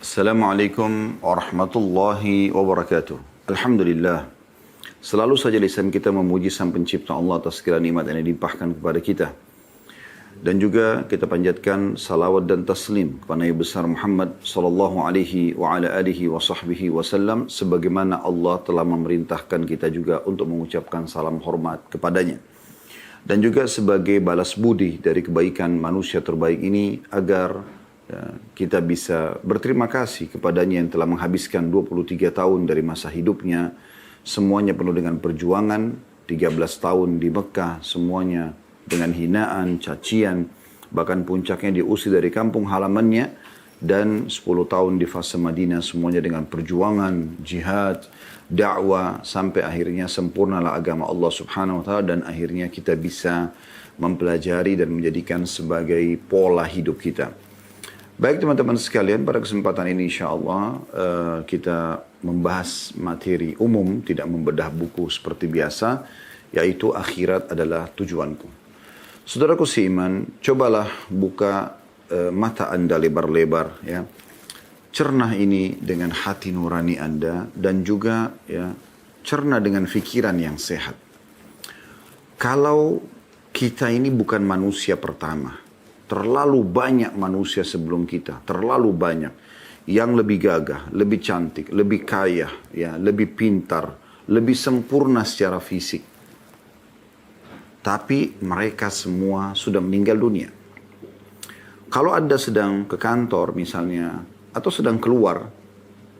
Assalamualaikum warahmatullahi wabarakatuh. Alhamdulillah. Selalu saja lisan kita memuji Sang Pencipta Allah atas segala nikmat yang dilimpahkan kepada kita. Dan juga kita panjatkan salawat dan taslim kepada Nabi besar Muhammad sallallahu alaihi wa ala alihi wa sahbihi wasallam, sebagaimana Allah telah memerintahkan kita juga untuk mengucapkan salam hormat kepadanya. Dan juga sebagai balas budi dari kebaikan manusia terbaik ini, agar kita bisa berterima kasih kepadanya yang telah menghabiskan 23 tahun dari masa hidupnya, semuanya penuh dengan perjuangan, 13 tahun di Mekah, semuanya dengan hinaan, cacian, bahkan puncaknya diusir dari kampung halamannya, dan 10 tahun di fase Madinah, semuanya dengan perjuangan, jihad, dakwah, sampai akhirnya sempurnalah agama Allah subhanahu wa ta'ala, dan akhirnya kita bisa mempelajari dan menjadikan sebagai pola hidup kita. Baik teman-teman sekalian, pada kesempatan ini insyaAllah kita membahas materi umum, tidak membedah buku seperti biasa, yaitu akhirat adalah tujuanku. Saudaraku seiman, cobalah buka mata anda lebar-lebar, ya. Cernah ini dengan hati nurani anda, dan juga ya, cerna dengan fikiran yang sehat. Kalau kita ini bukan manusia pertama, terlalu banyak manusia sebelum kita, terlalu banyak yang lebih gagah, lebih cantik, lebih kaya, ya, lebih pintar, lebih sempurna secara fisik. Tapi mereka semua sudah meninggal dunia. Kalau Anda sedang ke kantor misalnya, atau sedang keluar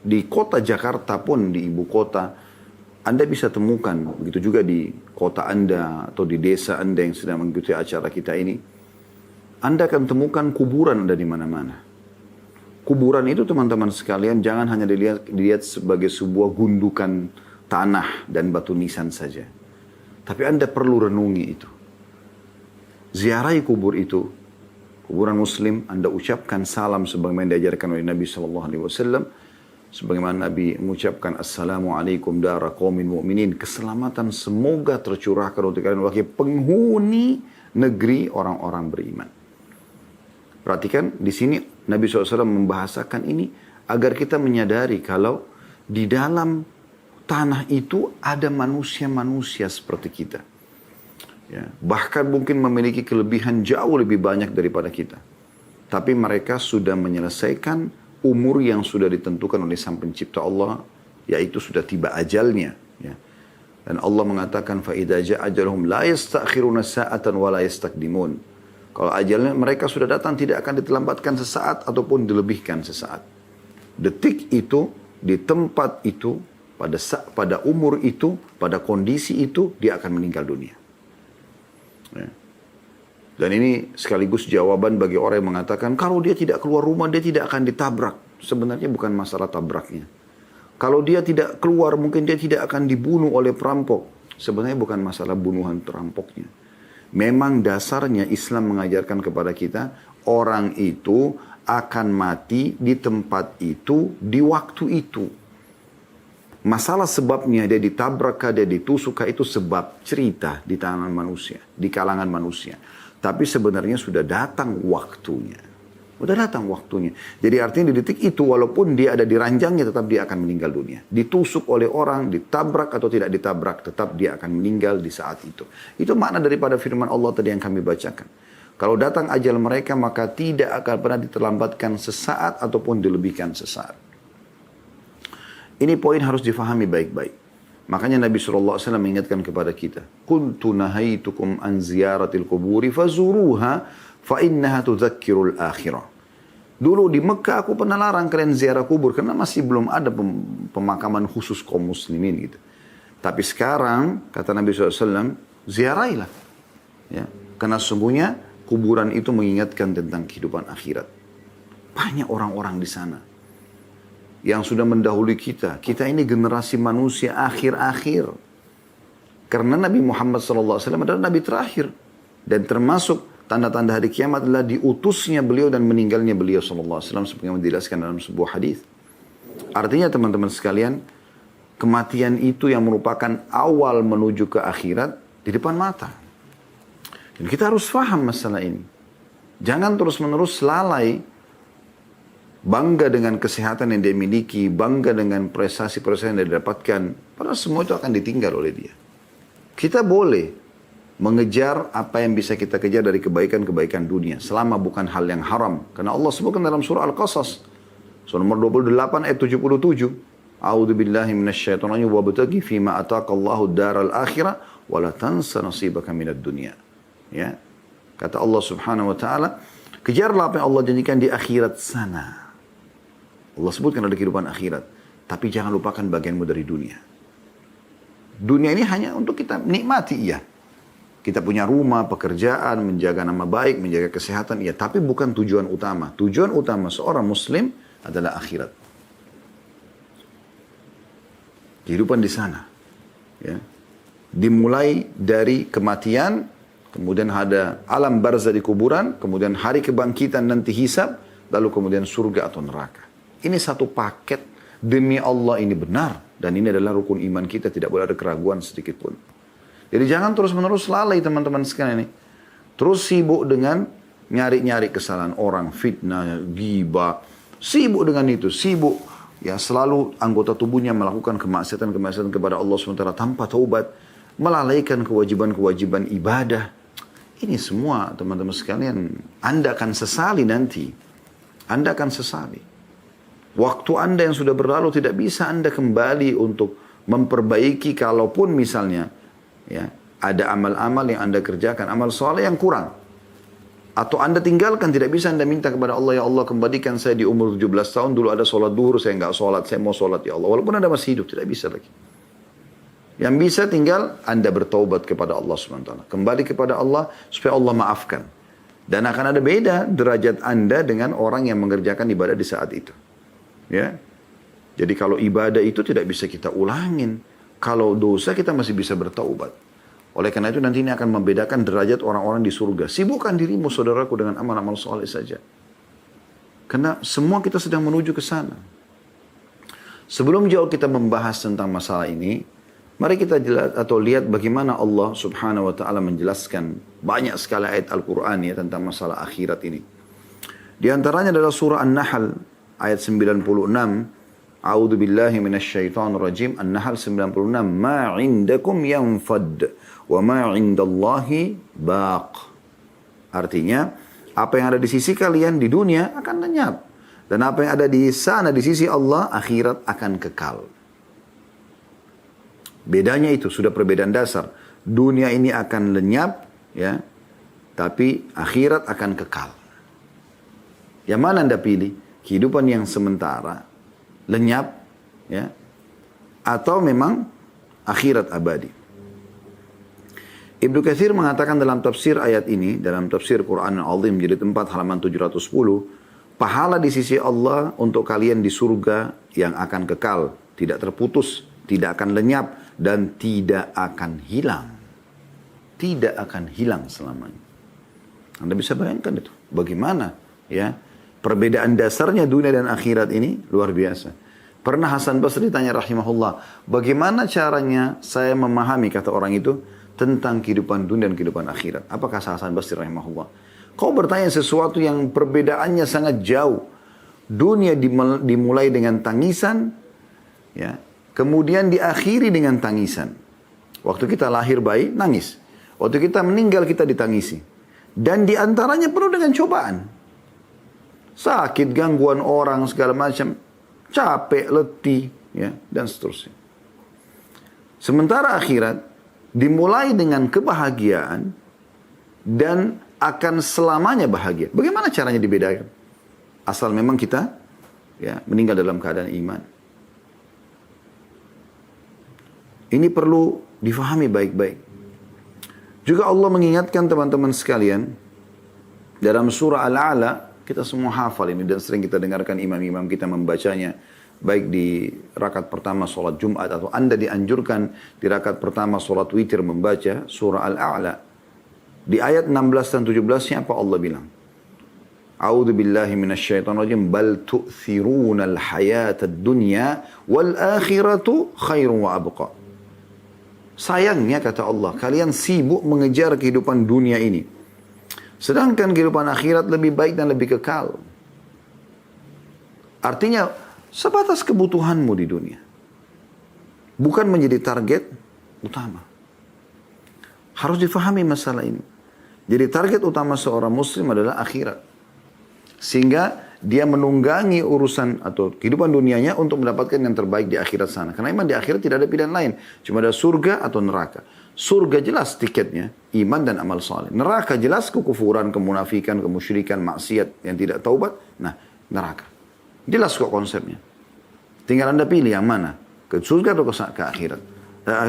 di kota Jakarta pun, di ibu kota, Anda bisa temukan, begitu juga di kota Anda atau di desa Anda yang sedang mengikuti acara kita ini, Anda akan temukan kuburan ada di mana-mana. Kuburan itu teman-teman sekalian jangan hanya dilihat sebagai sebuah gundukan tanah dan batu nisan saja. Tapi Anda perlu renungi itu. Ziarahi kubur itu. Kuburan muslim, Anda ucapkan salam sebagaimana diajarkan oleh Nabi SAW. Sebagaimana Nabi mengucapkan Assalamualaikum dara qaumin mu'minin. Keselamatan semoga tercurahkan untuk kalian wahai penghuni negeri orang-orang beriman. Perhatikan di sini Nabi SAW membahasakan ini agar kita menyadari kalau di dalam tanah itu ada manusia-manusia seperti kita. Ya, bahkan mungkin memiliki kelebihan jauh lebih banyak daripada kita. Tapi mereka sudah menyelesaikan umur yang sudah ditentukan oleh Sang Pencipta Allah, yaitu sudah tiba ajalnya. Ya. Dan Allah mengatakan فَإِذَا جَاءَ أَجَلُهُمْ لَا يَسْتَأْخِرُونَ سَاعَةً وَلَا يَسْتَقْدِمُونَ. Kalau ajalnya mereka sudah datang, tidak akan diterlambatkan sesaat ataupun dilebihkan sesaat. Detik itu, di tempat itu, pada umur itu, pada kondisi itu, dia akan meninggal dunia. Ya. Dan ini sekaligus jawaban bagi orang yang mengatakan, kalau dia tidak keluar rumah, dia tidak akan ditabrak. Sebenarnya bukan masalah tabraknya. Kalau dia tidak keluar, mungkin dia tidak akan dibunuh oleh perampok. Sebenarnya bukan masalah bunuhan perampoknya. Memang dasarnya Islam mengajarkan kepada kita, orang itu akan mati di tempat itu, di waktu itu. Masalah sebabnya dia ditabrak, dia ditusuk, itu sebab cerita di tangan manusia, di kalangan manusia. Tapi sebenarnya sudah datang waktunya. Sudah datang waktunya. Jadi artinya di detik itu, walaupun dia ada di ranjangnya, tetap dia akan meninggal dunia. Ditusuk oleh orang, ditabrak atau tidak ditabrak, tetap dia akan meninggal di saat itu. Itu makna daripada firman Allah tadi yang kami bacakan. Kalau datang ajal mereka, maka tidak akan pernah diterlambatkan sesaat ataupun dilebihkan sesaat. Ini poin harus difahami baik-baik. Makanya Nabi SAW mengingatkan kepada kita, Kuntu nahaitukum an ziyaratil kuburi fazuruha fa innaha tudzakkirul akhirah. Dulu di Mekah aku pernah larang kalian ziarah kubur karena masih belum ada pemakaman khusus kaum muslimin gitu. Tapi sekarang kata Nabi SAW, ziarailah. Ya, karena sesungguhnya kuburan itu mengingatkan tentang kehidupan akhirat. Banyak orang-orang di sana yang sudah mendahului kita. Kita ini generasi manusia akhir-akhir. Karena Nabi Muhammad SAW adalah Nabi terakhir. Dan termasuk tanda-tanda hari kiamat adalah diutusnya beliau dan meninggalnya beliau SAW. Seperti yang dijelaskan dalam sebuah hadis. Artinya teman-teman sekalian, kematian itu yang merupakan awal menuju ke akhirat di depan mata. Dan kita harus faham masalah ini. Jangan terus-menerus lalai bangga dengan kesehatan yang dia miliki, bangga dengan prestasi-prestasi yang dia dapatkan, padahal semua itu akan ditinggal oleh dia. Kita boleh mengejar apa yang bisa kita kejar dari kebaikan-kebaikan dunia, selama bukan hal yang haram. Karena Allah sebutkan dalam surah Al-Qasas, surah nomor 28 ayat 77, A'udzu billahi minasyaitonir rajim wabtaghi fima ataqallahu daral akhirah wa la tansa nasibaka minad dunya. Ya. Kata Allah Subhanahu wa taala, kejarlah apa yang Allah janjikan di akhirat sana. Allah sebutkan ada kehidupan akhirat, tapi jangan lupakan bagianmu dari dunia. Dunia ini hanya untuk kita nikmati, iya. Kita punya rumah, pekerjaan, menjaga nama baik, menjaga kesehatan, iya. Tapi bukan tujuan utama. Tujuan utama seorang muslim adalah akhirat. Kehidupan di sana. Ya. Dimulai dari kematian, kemudian ada alam barzah di kuburan, kemudian hari kebangkitan nanti hisab, lalu kemudian surga atau neraka. Ini satu paket, demi Allah ini benar. Dan ini adalah rukun iman kita, tidak boleh ada keraguan sedikit pun. Jadi jangan terus-menerus lalai teman-teman sekalian ini. Terus sibuk dengan nyari-nyari kesalahan orang, fitnah, ghibah. Sibuk dengan itu, sibuk. Ya selalu anggota tubuhnya melakukan kemaksiatan-kemaksiatan kepada Allah SWT tanpa taubat. Melalaikan kewajiban-kewajiban ibadah. Ini semua teman-teman sekalian, Anda akan sesali nanti. Anda akan sesali. Waktu Anda yang sudah berlalu tidak bisa Anda kembali untuk memperbaiki, kalaupun misalnya ya ada amal-amal yang Anda kerjakan, amal soleh yang kurang. Atau Anda tinggalkan, tidak bisa Anda minta kepada Allah, ya Allah kembalikan saya di umur 17 tahun, dulu ada sholat duhur, saya nggak sholat, saya mau sholat ya Allah. Walaupun Anda masih hidup, tidak bisa lagi. Yang bisa tinggal Anda bertaubat kepada Allah SWT. Kembali kepada Allah supaya Allah maafkan. Dan akan ada beda derajat Anda dengan orang yang mengerjakan ibadah di saat itu. Ya, jadi kalau ibadah itu tidak bisa kita ulangin, kalau dosa kita masih bisa bertaubat. Oleh karena itu nanti ini akan membedakan derajat orang-orang di surga. Sibukkan dirimu saudaraku dengan amal-amal soleh saja, karena semua kita sedang menuju ke sana. Sebelum jauh kita membahas tentang masalah ini, mari kita lihat bagaimana Allah Subhanahu wa taala menjelaskan banyak sekali ayat Al-Qur'an ya tentang masalah akhirat ini. Di antaranya adalah surah An-Nahl ayat 96, A'udzu billahi minasyaitonir rajim, An-Nahl 96, ma 'indakum yanfad wa ma 'indallahi baq. Artinya, apa yang ada di sisi kalian di dunia akan lenyap, dan apa yang ada di sana di sisi Allah akhirat akan kekal. Bedanya itu sudah perbedaan dasar. Dunia ini akan lenyap ya, tapi akhirat akan kekal. Yang mana Anda pilih? Kehidupan yang sementara, lenyap, ya, atau memang akhirat abadi. Ibnu Katsir mengatakan dalam tafsir ayat ini, dalam tafsir Quran Al-Azim jilid 4 halaman 710, pahala di sisi Allah untuk kalian di surga yang akan kekal, tidak terputus, tidak akan lenyap, dan tidak akan hilang. Tidak akan hilang selamanya. Anda bisa bayangkan itu, bagaimana ya perbedaan dasarnya dunia dan akhirat ini luar biasa. Pernah Hasan Basri ditanya rahimahullah, bagaimana caranya saya memahami, kata orang itu, tentang kehidupan dunia dan kehidupan akhirat. Apakah Hasan Basri rahimahullah? Kau bertanya sesuatu yang perbedaannya sangat jauh. Dunia dimulai dengan tangisan, ya, kemudian diakhiri dengan tangisan. Waktu kita lahir bayi, nangis. Waktu kita meninggal, kita ditangisi. Dan diantaranya penuh dengan cobaan. Sakit, gangguan orang, segala macam, capek, letih, ya, dan seterusnya. Sementara akhirat dimulai dengan kebahagiaan dan akan selamanya bahagia. Bagaimana caranya dibedakan? Asal memang kita ya meninggal dalam keadaan iman. Ini perlu difahami baik-baik. Juga Allah mengingatkan teman-teman sekalian dalam surah Al-A'la. Kita semua hafal ini dan sering kita dengarkan imam-imam kita membacanya. Baik di rakaat pertama sholat Jumat atau Anda dianjurkan di rakaat pertama sholat witir membaca surah Al-A'la. Di ayat 16 dan 17-nya apa Allah bilang? A'udzu billahi minasyaitonir rajim, bal tu'thirunal hayatad dunya wal akhiratu khairun wa abqa. Sayangnya kata Allah, kalian sibuk mengejar kehidupan dunia ini. Sedangkan kehidupan akhirat lebih baik dan lebih kekal. Artinya sebatas kebutuhanmu di dunia. Bukan menjadi target utama. Harus difahami masalah ini. Jadi target utama seorang muslim adalah akhirat. Sehingga dia menunggangi urusan atau kehidupan dunianya untuk mendapatkan yang terbaik di akhirat sana. Karena memang di akhirat tidak ada pilihan lain. Cuma ada surga atau neraka. Surga jelas tiketnya, iman dan amal saleh. Neraka jelas kekufuran, kemunafikan, kemusyrikan, maksiat yang tidak taubat. Nah, neraka. Jelas kok konsepnya. Tinggal Anda pilih yang mana. Ke surga atau ke akhirat.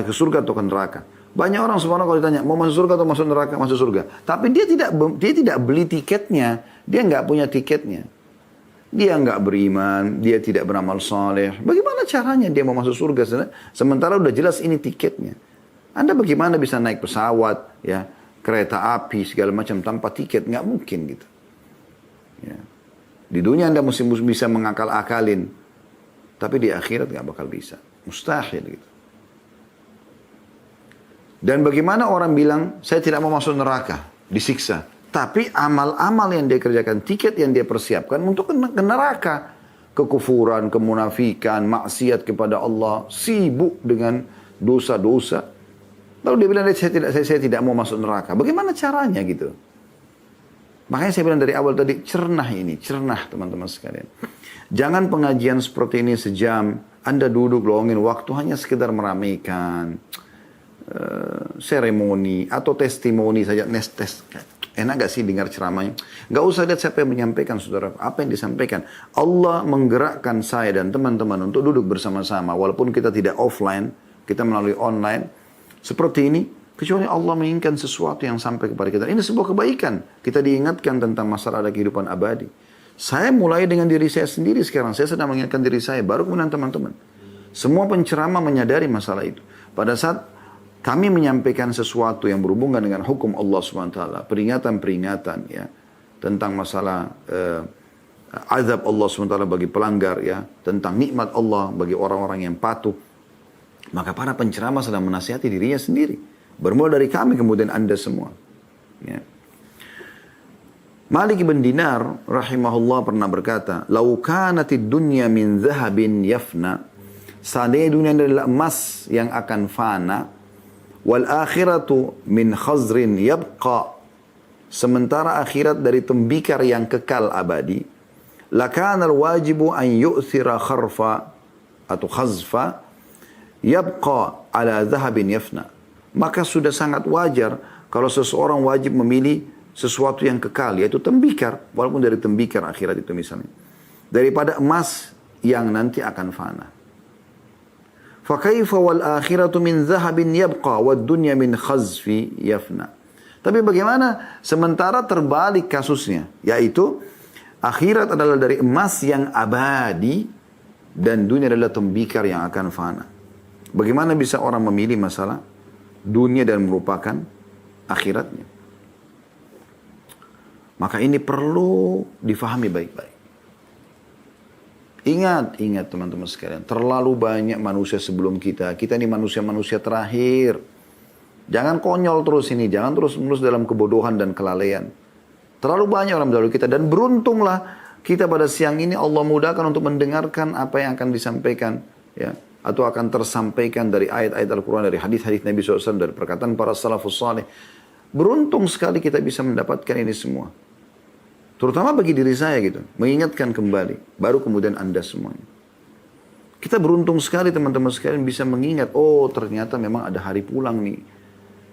Ke surga atau ke neraka. Banyak orang sebenarnya kalau ditanya, mau masuk surga atau masuk neraka? Masuk surga. Tapi dia tidak beli tiketnya. Dia nggak punya tiketnya. Dia nggak beriman, dia tidak beramal saleh. Bagaimana caranya dia mau masuk surga? Sementara udah jelas ini tiketnya. Anda bagaimana bisa naik pesawat, ya, kereta api, segala macam tanpa tiket? Nggak mungkin gitu. Ya. Di dunia Anda mesti bisa mengakal-akalin. Tapi di akhirat nggak bakal bisa. Mustahil gitu. Dan bagaimana orang bilang, saya tidak mau masuk neraka, disiksa. Tapi amal-amal yang dia kerjakan, tiket yang dia persiapkan untuk ke neraka. Kekufuran, kemunafikan, maksiat kepada Allah, sibuk dengan dosa-dosa. Lalu dia bilang, saya tidak mau masuk neraka. Bagaimana caranya gitu? Makanya saya bilang dari awal tadi, cernah teman-teman sekalian. Jangan pengajian seperti ini sejam, Anda duduk luangin waktu hanya sekedar meramaikan seremoni atau testimoni saja, tes. Enak gak sih dengar ceramahnya? Gak usah lihat siapa yang menyampaikan, saudara. Apa yang disampaikan? Allah menggerakkan saya dan teman-teman untuk duduk bersama-sama. Walaupun kita tidak offline, kita melalui online. Seperti ini, kecuali Allah menginginkan sesuatu yang sampai kepada kita. Ini sebuah kebaikan. Kita diingatkan tentang masalah ada kehidupan abadi. Saya mulai dengan diri saya sendiri sekarang. Saya sedang mengingatkan diri saya, baru kemudian teman-teman. Semua penceramah menyadari masalah itu. Pada saat kami menyampaikan sesuatu yang berhubungan dengan hukum Allah SWT, peringatan-peringatan ya, tentang masalah azab Allah SWT bagi pelanggar, ya, tentang nikmat Allah bagi orang-orang yang patuh, maka para penceramah sedang menasihati dirinya sendiri. Bermula dari kami, kemudian Anda semua. Ya. Malik bin Dinar rahimahullah pernah berkata, "Lau kanatid dunya min zahabin yafna." Seandainya dunia adalah emas yang akan fana, wal akhiratu min khazrin yabqa. Sementara akhirat dari tembikar yang kekal abadi, lakana al-wajibu an yu'thira kharfa atau khazfa yabqa ala zahabin yafna. Maka sudah sangat wajar kalau seseorang wajib memilih sesuatu yang kekal, yaitu tembikar, walaupun dari tembikar akhirat itu misalnya, daripada emas yang nanti akan fana. Fakaifa wal akhiratu min zahabin yabqa wad dunya min khazfi yafna. Tapi bagaimana sementara terbalik kasusnya, yaitu akhirat adalah dari emas yang abadi dan dunia adalah tembikar yang akan fana. Bagaimana bisa orang memilih masalah dunia dan merupakan akhiratnya? Maka ini perlu difahami baik-baik. Ingat teman-teman sekalian, terlalu banyak manusia sebelum kita. Kita ini manusia-manusia terakhir. Jangan konyol terus ini, jangan terus-menerus dalam kebodohan dan kelalaian. Terlalu banyak orang mendahului kita, dan beruntunglah kita pada siang ini Allah mudahkan untuk mendengarkan apa yang akan disampaikan, ya, atau akan tersampaikan dari ayat-ayat Al-Quran, dari hadis-hadis Nabi SAW, dari perkataan para salafus saleh. Beruntung sekali kita bisa mendapatkan ini semua. Terutama bagi diri saya gitu. Mengingatkan kembali. Baru kemudian Anda semuanya. Kita beruntung sekali teman-teman sekalian bisa mengingat. Oh ternyata memang ada hari pulang nih.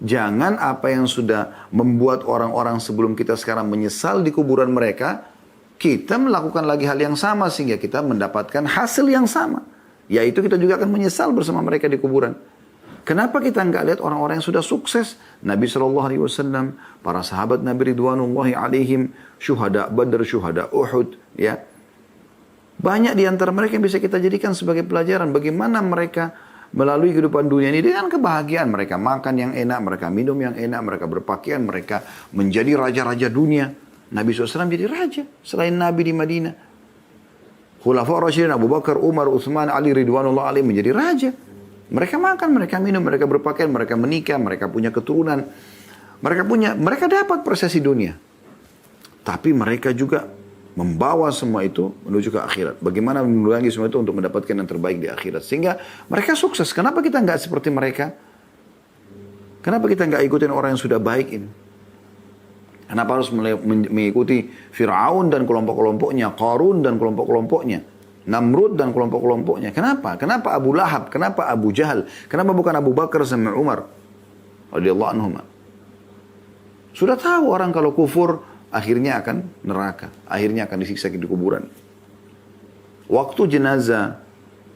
Jangan apa yang sudah membuat orang-orang sebelum kita sekarang menyesal di kuburan mereka. Kita melakukan lagi hal yang sama sehingga kita mendapatkan hasil yang sama. Yaitu kita juga akan menyesal bersama mereka di kuburan. Kenapa kita enggak lihat orang-orang yang sudah sukses? Nabi SAW, para sahabat Nabi Ridwanullahi alaihim, syuhada Badr, syuhada Uhud, ya. Banyak di antara mereka yang bisa kita jadikan sebagai pelajaran. Bagaimana mereka melalui kehidupan dunia ini dengan kebahagiaan. Mereka makan yang enak, mereka minum yang enak, mereka berpakaian, mereka menjadi raja-raja dunia. Nabi SAW jadi raja selain Nabi di Madinah. Khulafa Rasyidin Abu Bakar, Umar, Utsman, Ali Ridwanullah alaihim menjadi raja. Mereka makan, mereka minum, mereka berpakaian, mereka menikah, mereka punya keturunan. Mereka dapat prosesi dunia. Tapi mereka juga Membawa semua itu menuju ke akhirat. Bagaimana mengulangi semua itu untuk mendapatkan yang terbaik di akhirat. Sehingga mereka sukses. Kenapa kita nggak seperti mereka? Kenapa kita nggak ikutin orang yang sudah baik ini? Kenapa harus mengikuti Fir'aun dan kelompok-kelompoknya, Qarun dan kelompok-kelompoknya, Namrud dan kelompok-kelompoknya? Kenapa? Kenapa Abu Lahab? Kenapa Abu Jahal? Kenapa bukan Abu Bakar sama Umar radhiyallahu anhum? Sudah tahu orang kalau kufur akhirnya akan neraka, akhirnya akan disiksa di kuburan. Waktu jenazah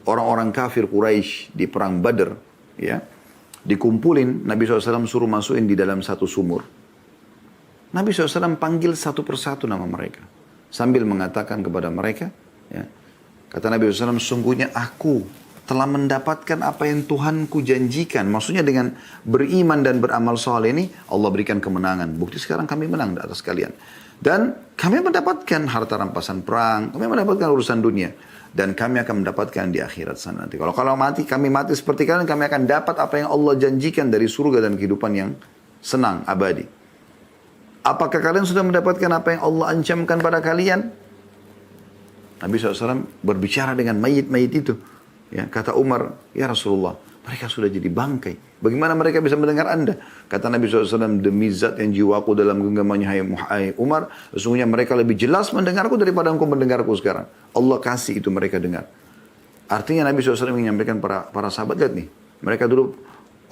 orang-orang kafir Quraisy di perang Badr, ya, dikumpulin, Nabi SAW suruh masukin di dalam satu sumur. Nabi SAW panggil satu persatu nama mereka, sambil mengatakan kepada mereka, ya, kata Nabi SAW, sungguhnya aku telah mendapatkan apa yang Tuhanku janjikan. Maksudnya dengan beriman dan beramal soleh ini, Allah berikan kemenangan. Bukti sekarang kami menang di atas kalian. Dan kami mendapatkan harta rampasan perang, kami mendapatkan urusan dunia. Dan kami akan mendapatkan di akhirat sana nanti. Kalau mati, kami mati seperti kalian, kami akan dapat apa yang Allah janjikan dari surga dan kehidupan yang senang, abadi. Apakah kalian sudah mendapatkan apa yang Allah ancamkan pada kalian? Nabi SAW berbicara dengan mayit-mayit itu. Ya, kata Umar, ya Rasulullah, mereka sudah jadi bangkai. Bagaimana mereka bisa mendengar Anda? Kata Nabi SAW, demi zat yang jiwaku dalam genggamannya, hai Umar, sesungguhnya mereka lebih jelas mendengarku daripada engkau mendengarku sekarang. Allah kasih itu mereka dengar. Artinya Nabi SAW menyampaikan para sahabat, lihat nih, mereka dulu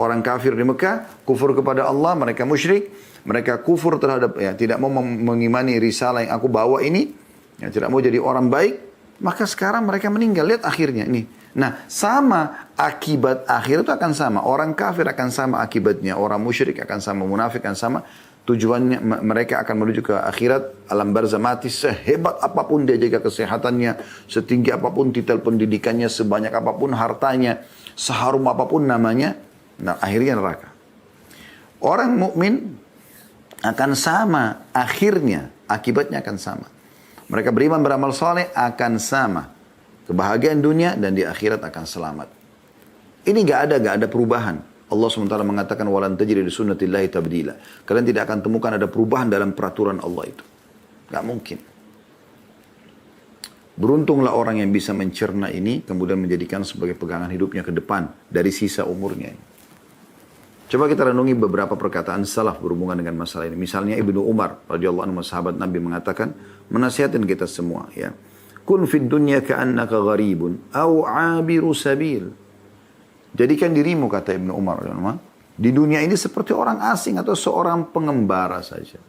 orang kafir di Mekah, kufur kepada Allah, mereka musyrik, mereka kufur terhadap, ya, tidak mau mengimani risalah yang aku bawa ini, ya, tidak mau jadi orang baik, maka sekarang mereka meninggal. Lihat akhirnya ini. Nah, sama akibat akhir itu akan sama. Orang kafir akan sama akibatnya. Orang musyrik akan sama. Munafik akan sama. Tujuannya mereka akan menuju ke akhirat. Alam barzah mati. Sehebat apapun dia jaga kesehatannya. Setinggi apapun titel pendidikannya. Sebanyak apapun hartanya. Seharum apapun namanya. Nah, akhirnya neraka. Orang mukmin akan sama. Akhirnya. Akibatnya akan sama. Mereka beriman beramal soleh akan sama. Kebahagiaan dunia dan di akhirat akan selamat. Ini gak ada perubahan. Allah SWT mengatakan walan tajri li sunnatillahi tabdila. Kalian tidak akan temukan ada perubahan dalam peraturan Allah itu. Gak mungkin. Beruntunglah orang yang bisa mencerna ini kemudian menjadikan sebagai pegangan hidupnya ke depan dari sisa umurnya. Coba kita renungi beberapa perkataan salaf berhubungan dengan masalah ini. Misalnya Ibnu Umar radhiyallahu anhu, sahabat Nabi, mengatakan, menasihatin kita semua, ya. Kun fid dunya ka'annaka gharibun au 'abiru sabil. Jadikan dirimu, kata Ibnu Umar, di dunia ini seperti orang asing atau seorang pengembara saja.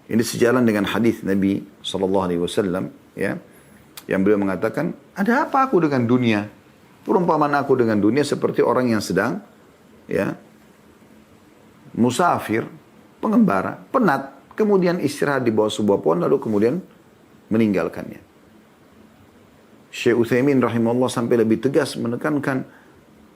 Ini sejalan dengan hadis Nabi SAW, ya, yang beliau mengatakan, ada apa aku dengan dunia? Perumpamaan aku dengan dunia seperti orang yang sedang, ya, musafir, pengembara, penat, kemudian istirahat di bawah sebuah pohon lalu kemudian meninggalkannya. Syekh Utsaimin rahimahullah sampai lebih tegas menekankan,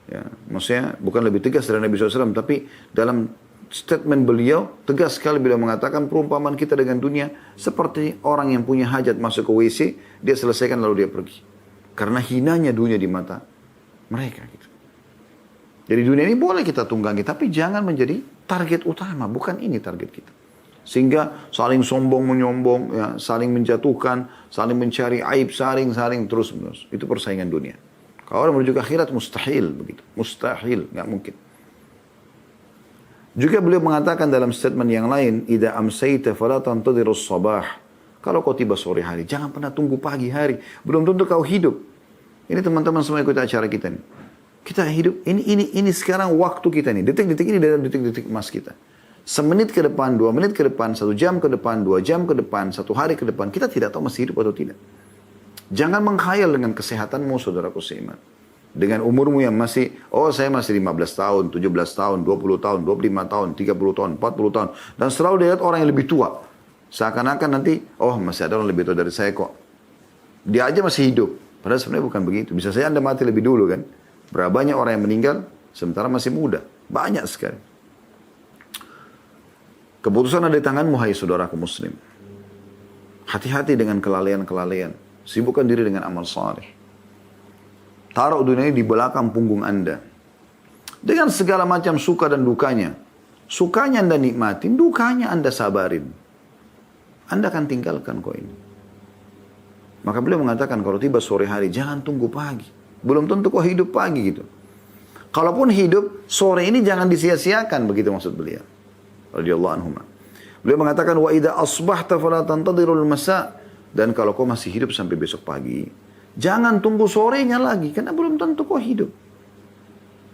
ya, maksudnya bukan lebih tegas dari Nabi SAW, tapi dalam statement beliau tegas sekali beliau mengatakan perumpamaan kita dengan dunia seperti orang yang punya hajat masuk ke WC, dia selesaikan lalu dia pergi. Karena hinanya dunia di mata mereka. Gitu. Jadi dunia ini boleh kita tunggangi, tapi jangan menjadi target utama, bukan ini target kita. Sehingga saling sombong menyombong, ya, saling menjatuhkan, saling mencari aib, saling terus menerus. Itu persaingan dunia. Kalau orang menuju ke akhirat mustahil begitu, mustahil, nggak mungkin. Juga beliau mengatakan dalam statement yang lain, "Idza amsayta fala tantadhirus sabah." Kalau kau tiba sore hari, jangan pernah tunggu pagi hari. Belum tentu kau hidup. Ini teman-teman semua ikut acara kita nih. Kita hidup, ini sekarang waktu kita nih. Detik-detik ini adalah detik-detik emas kita. Semenit ke depan, 2 menit ke depan, 1 jam ke depan, 2 jam ke depan, 1 hari ke depan. Kita tidak tahu masih hidup atau tidak. Jangan menghayal dengan kesehatanmu, saudaraku seiman. Dengan umurmu yang masih, saya masih 15 tahun, 17 tahun, 20 tahun, 25 tahun, 30 tahun, 40 tahun. Dan selalu dilihat orang yang lebih tua. Seakan-akan nanti, masih ada orang lebih tua dari saya kok. Dia aja masih hidup. Padahal sebenarnya bukan begitu. Bisa saja Anda mati lebih dulu kan. Berapa banyak orang yang meninggal sementara masih muda. Banyak sekali. Keputusan ada di tanganmu, hai saudaraku muslim. Hati-hati dengan kelalaian-kelalaian. Sibukkan diri dengan amal saleh. Taruh dunia ini di belakang punggung Anda. Dengan segala macam suka dan dukanya. Sukanya Anda nikmatin, dukanya Anda sabarin. Anda akan tinggalkan kok ini. Maka beliau mengatakan kalau tiba sore hari jangan tunggu pagi. Belum tentu kok hidup pagi gitu. Kalaupun hidup sore ini jangan disia-siakan, begitu maksud beliau. Radhiyallahu anhu. Beliau mengatakan wa idza asbahta fala tantadirul masa, dan kalau kau masih hidup sampai besok pagi, jangan tunggu sorenya lagi karena belum tentu kau hidup.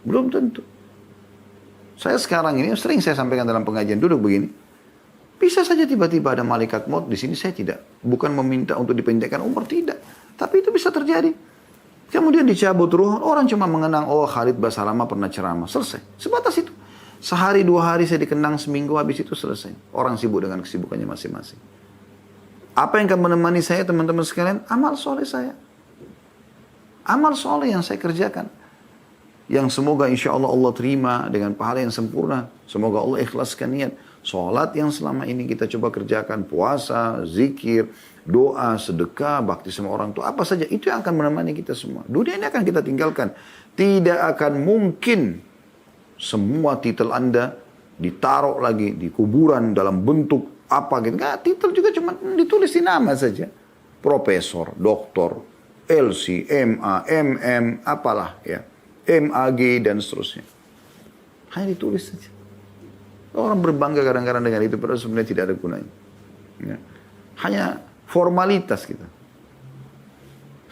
Belum tentu. Saya sekarang ini sering saya sampaikan dalam pengajian duduk begini. Bisa saja tiba-tiba ada malaikat maut di sini, saya tidak. Bukan meminta untuk dipendekkan umur, tidak. Tapi itu bisa terjadi. Kemudian dicabut ruh, orang cuma mengenang, oh Khalid Basalamah pernah ceramah. Selesai. Sebatas itu. Sehari, 2 hari saya dikenang, seminggu habis itu selesai. Orang sibuk dengan kesibukannya masing-masing. Apa yang akan menemani saya teman-teman sekalian? Amal soleh saya. Amal soleh yang saya kerjakan. Yang semoga insya Allah Allah terima dengan pahala yang sempurna. Semoga Allah ikhlaskan niat. Sholat yang selama ini kita coba kerjakan, puasa, zikir, doa, sedekah, bakti sama orang tua, apa saja, itu yang akan menemani kita semua. Dunia ini akan kita tinggalkan. Tidak akan mungkin semua titel Anda ditaruh lagi di kuburan dalam bentuk apa gitu. Nggak, titel juga cuma ditulis di nama saja. Profesor, doktor, LC, MA, MM, apalah ya. MAG dan seterusnya. Hanya ditulis saja. Orang berbangga kadang-kadang dengan itu, padahal sebenarnya tidak ada gunanya. Ya. Hanya formalitas kita.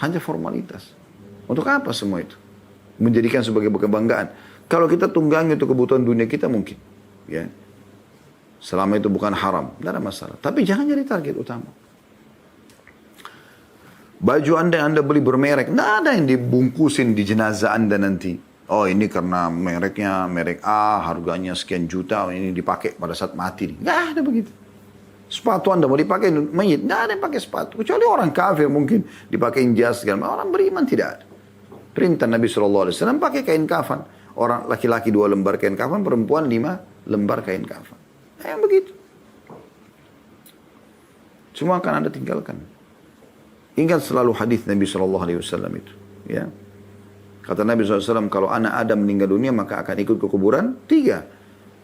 Hanya formalitas. Untuk apa semua itu? Menjadikan sebagai kebanggaan. Kalau kita tunggangi untuk kebutuhan dunia kita mungkin. Ya. Selama itu bukan haram, tidak ada masalah. Tapi jangan jadi target utama. Baju Anda yang Anda beli bermerek, tidak ada yang dibungkusin di jenazah Anda nanti. Oh ini karena mereknya merek A, harganya sekian juta, ini dipakai pada saat mati. Nggak ada begitu. Sepatu Anda mau dipakai mayit, nggak ada yang pakai sepatu. Kecuali orang kafir mungkin dipakein jas segala. Orang beriman tidak ada. Perintah Nabi SAW pakai kain kafan. Orang laki-laki 2 lembar kain kafan, perempuan 5 lembar kain kafan. Nah, yang begitu. Semua akan Anda tinggalkan. Ingat selalu hadis Nabi SAW itu. Ya. Kata Nabi SAW, kalau anak Adam meninggal dunia, maka akan ikut ke kuburan 3.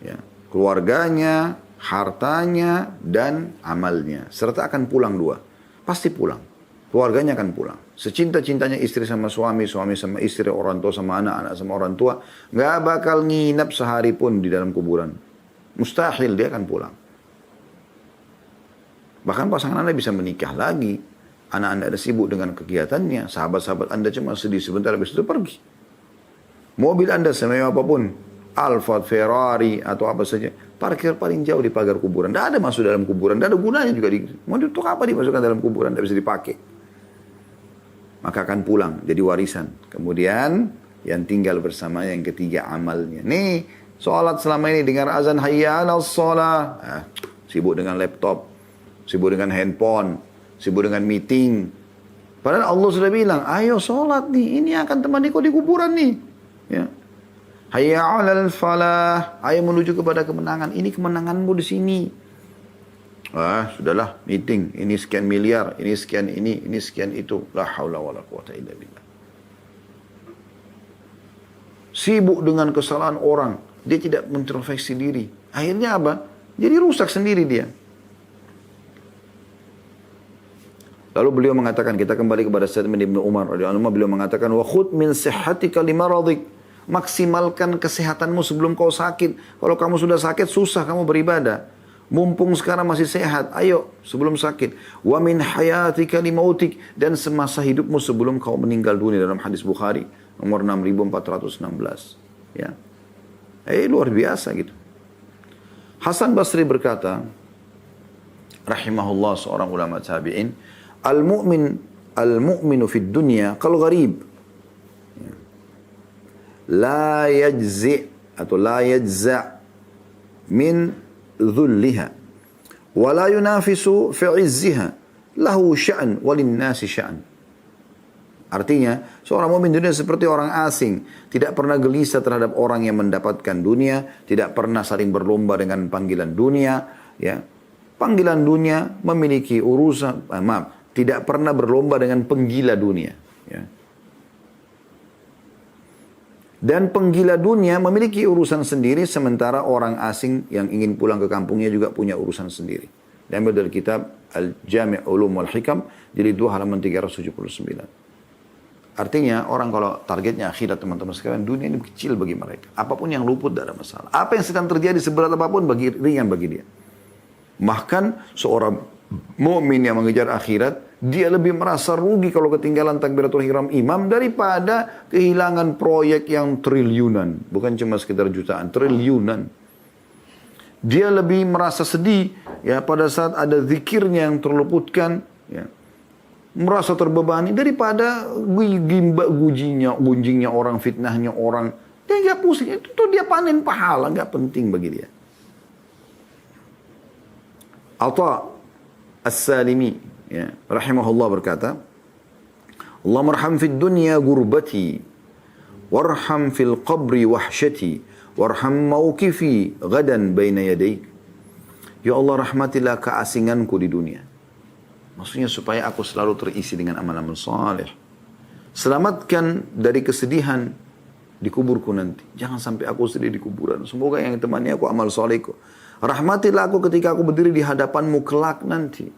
Ya. Keluarganya, hartanya, dan amalnya. Serta akan pulang 2. Pasti pulang. Keluarganya akan pulang. Secinta-cintanya istri sama suami, suami sama istri, orang tua sama anak, anak sama orang tua. Nggak bakal nginap sehari pun di dalam kuburan. Mustahil dia akan pulang. Bahkan pasangan Anda bisa menikah lagi. Anak Anda ada sibuk dengan kegiatannya. Sahabat-sahabat Anda cuma sedih sebentar, habis itu pergi. Mobil Anda semewah apapun. Alfa, Ferrari, atau apa saja. Parkir paling jauh di pagar kuburan. Tidak ada masuk dalam kuburan. Tidak ada gunanya juga. Mau untuk apa dimasukkan dalam kuburan? Tidak bisa dipakai. Maka akan pulang. Jadi warisan. Kemudian yang tinggal bersama yang ketiga amalnya. Nih, sholat selama ini dengar azan hayya 'alas shalah. Sibuk dengan laptop. Sibuk dengan handphone. Sibuk dengan meeting. Padahal Allah sudah bilang, ayo sholat nih. Ini akan temani kau di kuburan nih. Ya. Hayya 'alal falah. Ayo menuju kepada kemenangan. Ini kemenanganmu di sini. Sudahlah, meeting. Ini sekian miliar. Ini sekian ini sekian itu. La haula wa la quwata illa billah. Sibuk dengan kesalahan orang. Dia tidak introspeksi diri. Akhirnya apa? Jadi rusak sendiri dia. Lalu beliau mengatakan, kita kembali kepada statement Ibnu Umar radhiyallahu anhu, beliau mengatakan wa khudh min sihhatika limaradik. Maksimalkan kesehatanmu sebelum kau sakit. Kalau kamu sudah sakit susah kamu beribadah. Mumpung sekarang masih sehat, ayo sebelum sakit. Wa min hayatika limautik, dan semasa hidupmu sebelum kau meninggal dunia, dalam hadis Bukhari nomor 6416. Ya. Luar biasa gitu. Hasan Basri berkata, rahimahullah, seorang ulama tabi'in, Al-mu'minu fid dunya kal gharib. La yajzi' atau la yajza' min dhulliha. Wa la yunafisu fi 'izziha. Lahu sya'an walin nasi sya'an. Artinya, seorang mukmin dunia seperti orang asing. Tidak pernah gelisah terhadap orang yang mendapatkan dunia. Tidak pernah saling berlomba dengan panggilan dunia. Ya. Panggilan dunia memiliki urusan, tidak pernah berlomba dengan penggila dunia. Ya. Dan penggila dunia memiliki urusan sendiri, sementara orang asing yang ingin pulang ke kampungnya juga punya urusan sendiri. Diambil dari kitab Al-Jami' Ulum wal Hikam, jadi 2 halaman 379. Artinya orang kalau targetnya akhirat teman-teman sekalian, dunia ini kecil bagi mereka. Apapun yang luput tidak ada masalah. Apa yang sedang terjadi seberat apapun ringan bagi dia. Bahkan seorang mukmin yang mengejar akhirat, dia lebih merasa rugi kalau ketinggalan takbiratul ihram imam daripada kehilangan proyek yang triliunan. Bukan cuma sekitar jutaan, triliunan. Dia lebih merasa sedih ya pada saat ada zikirnya yang terluputkan, ya. Merasa terbebani daripada gunjingnya orang, fitnahnya orang. Dia nggak pusing, itu tuh dia panen pahala, nggak penting bagi dia. Atha As-Salimi, ya, rahimahullah berkata, Allah marham fid dunya gurbati, warham fil qabri wahsyati, warham mawqifi gadan baina yadaik. Ya Allah, rahmatilah keasinganku di dunia. Maksudnya supaya aku selalu terisi dengan amal-amal saleh. Selamatkan dari kesedihan di kuburku nanti. Jangan sampai aku sedih di kuburan. Semoga yang temani aku amal salehku. Rahmatilah aku ketika aku berdiri di hadapanmu kelak nanti.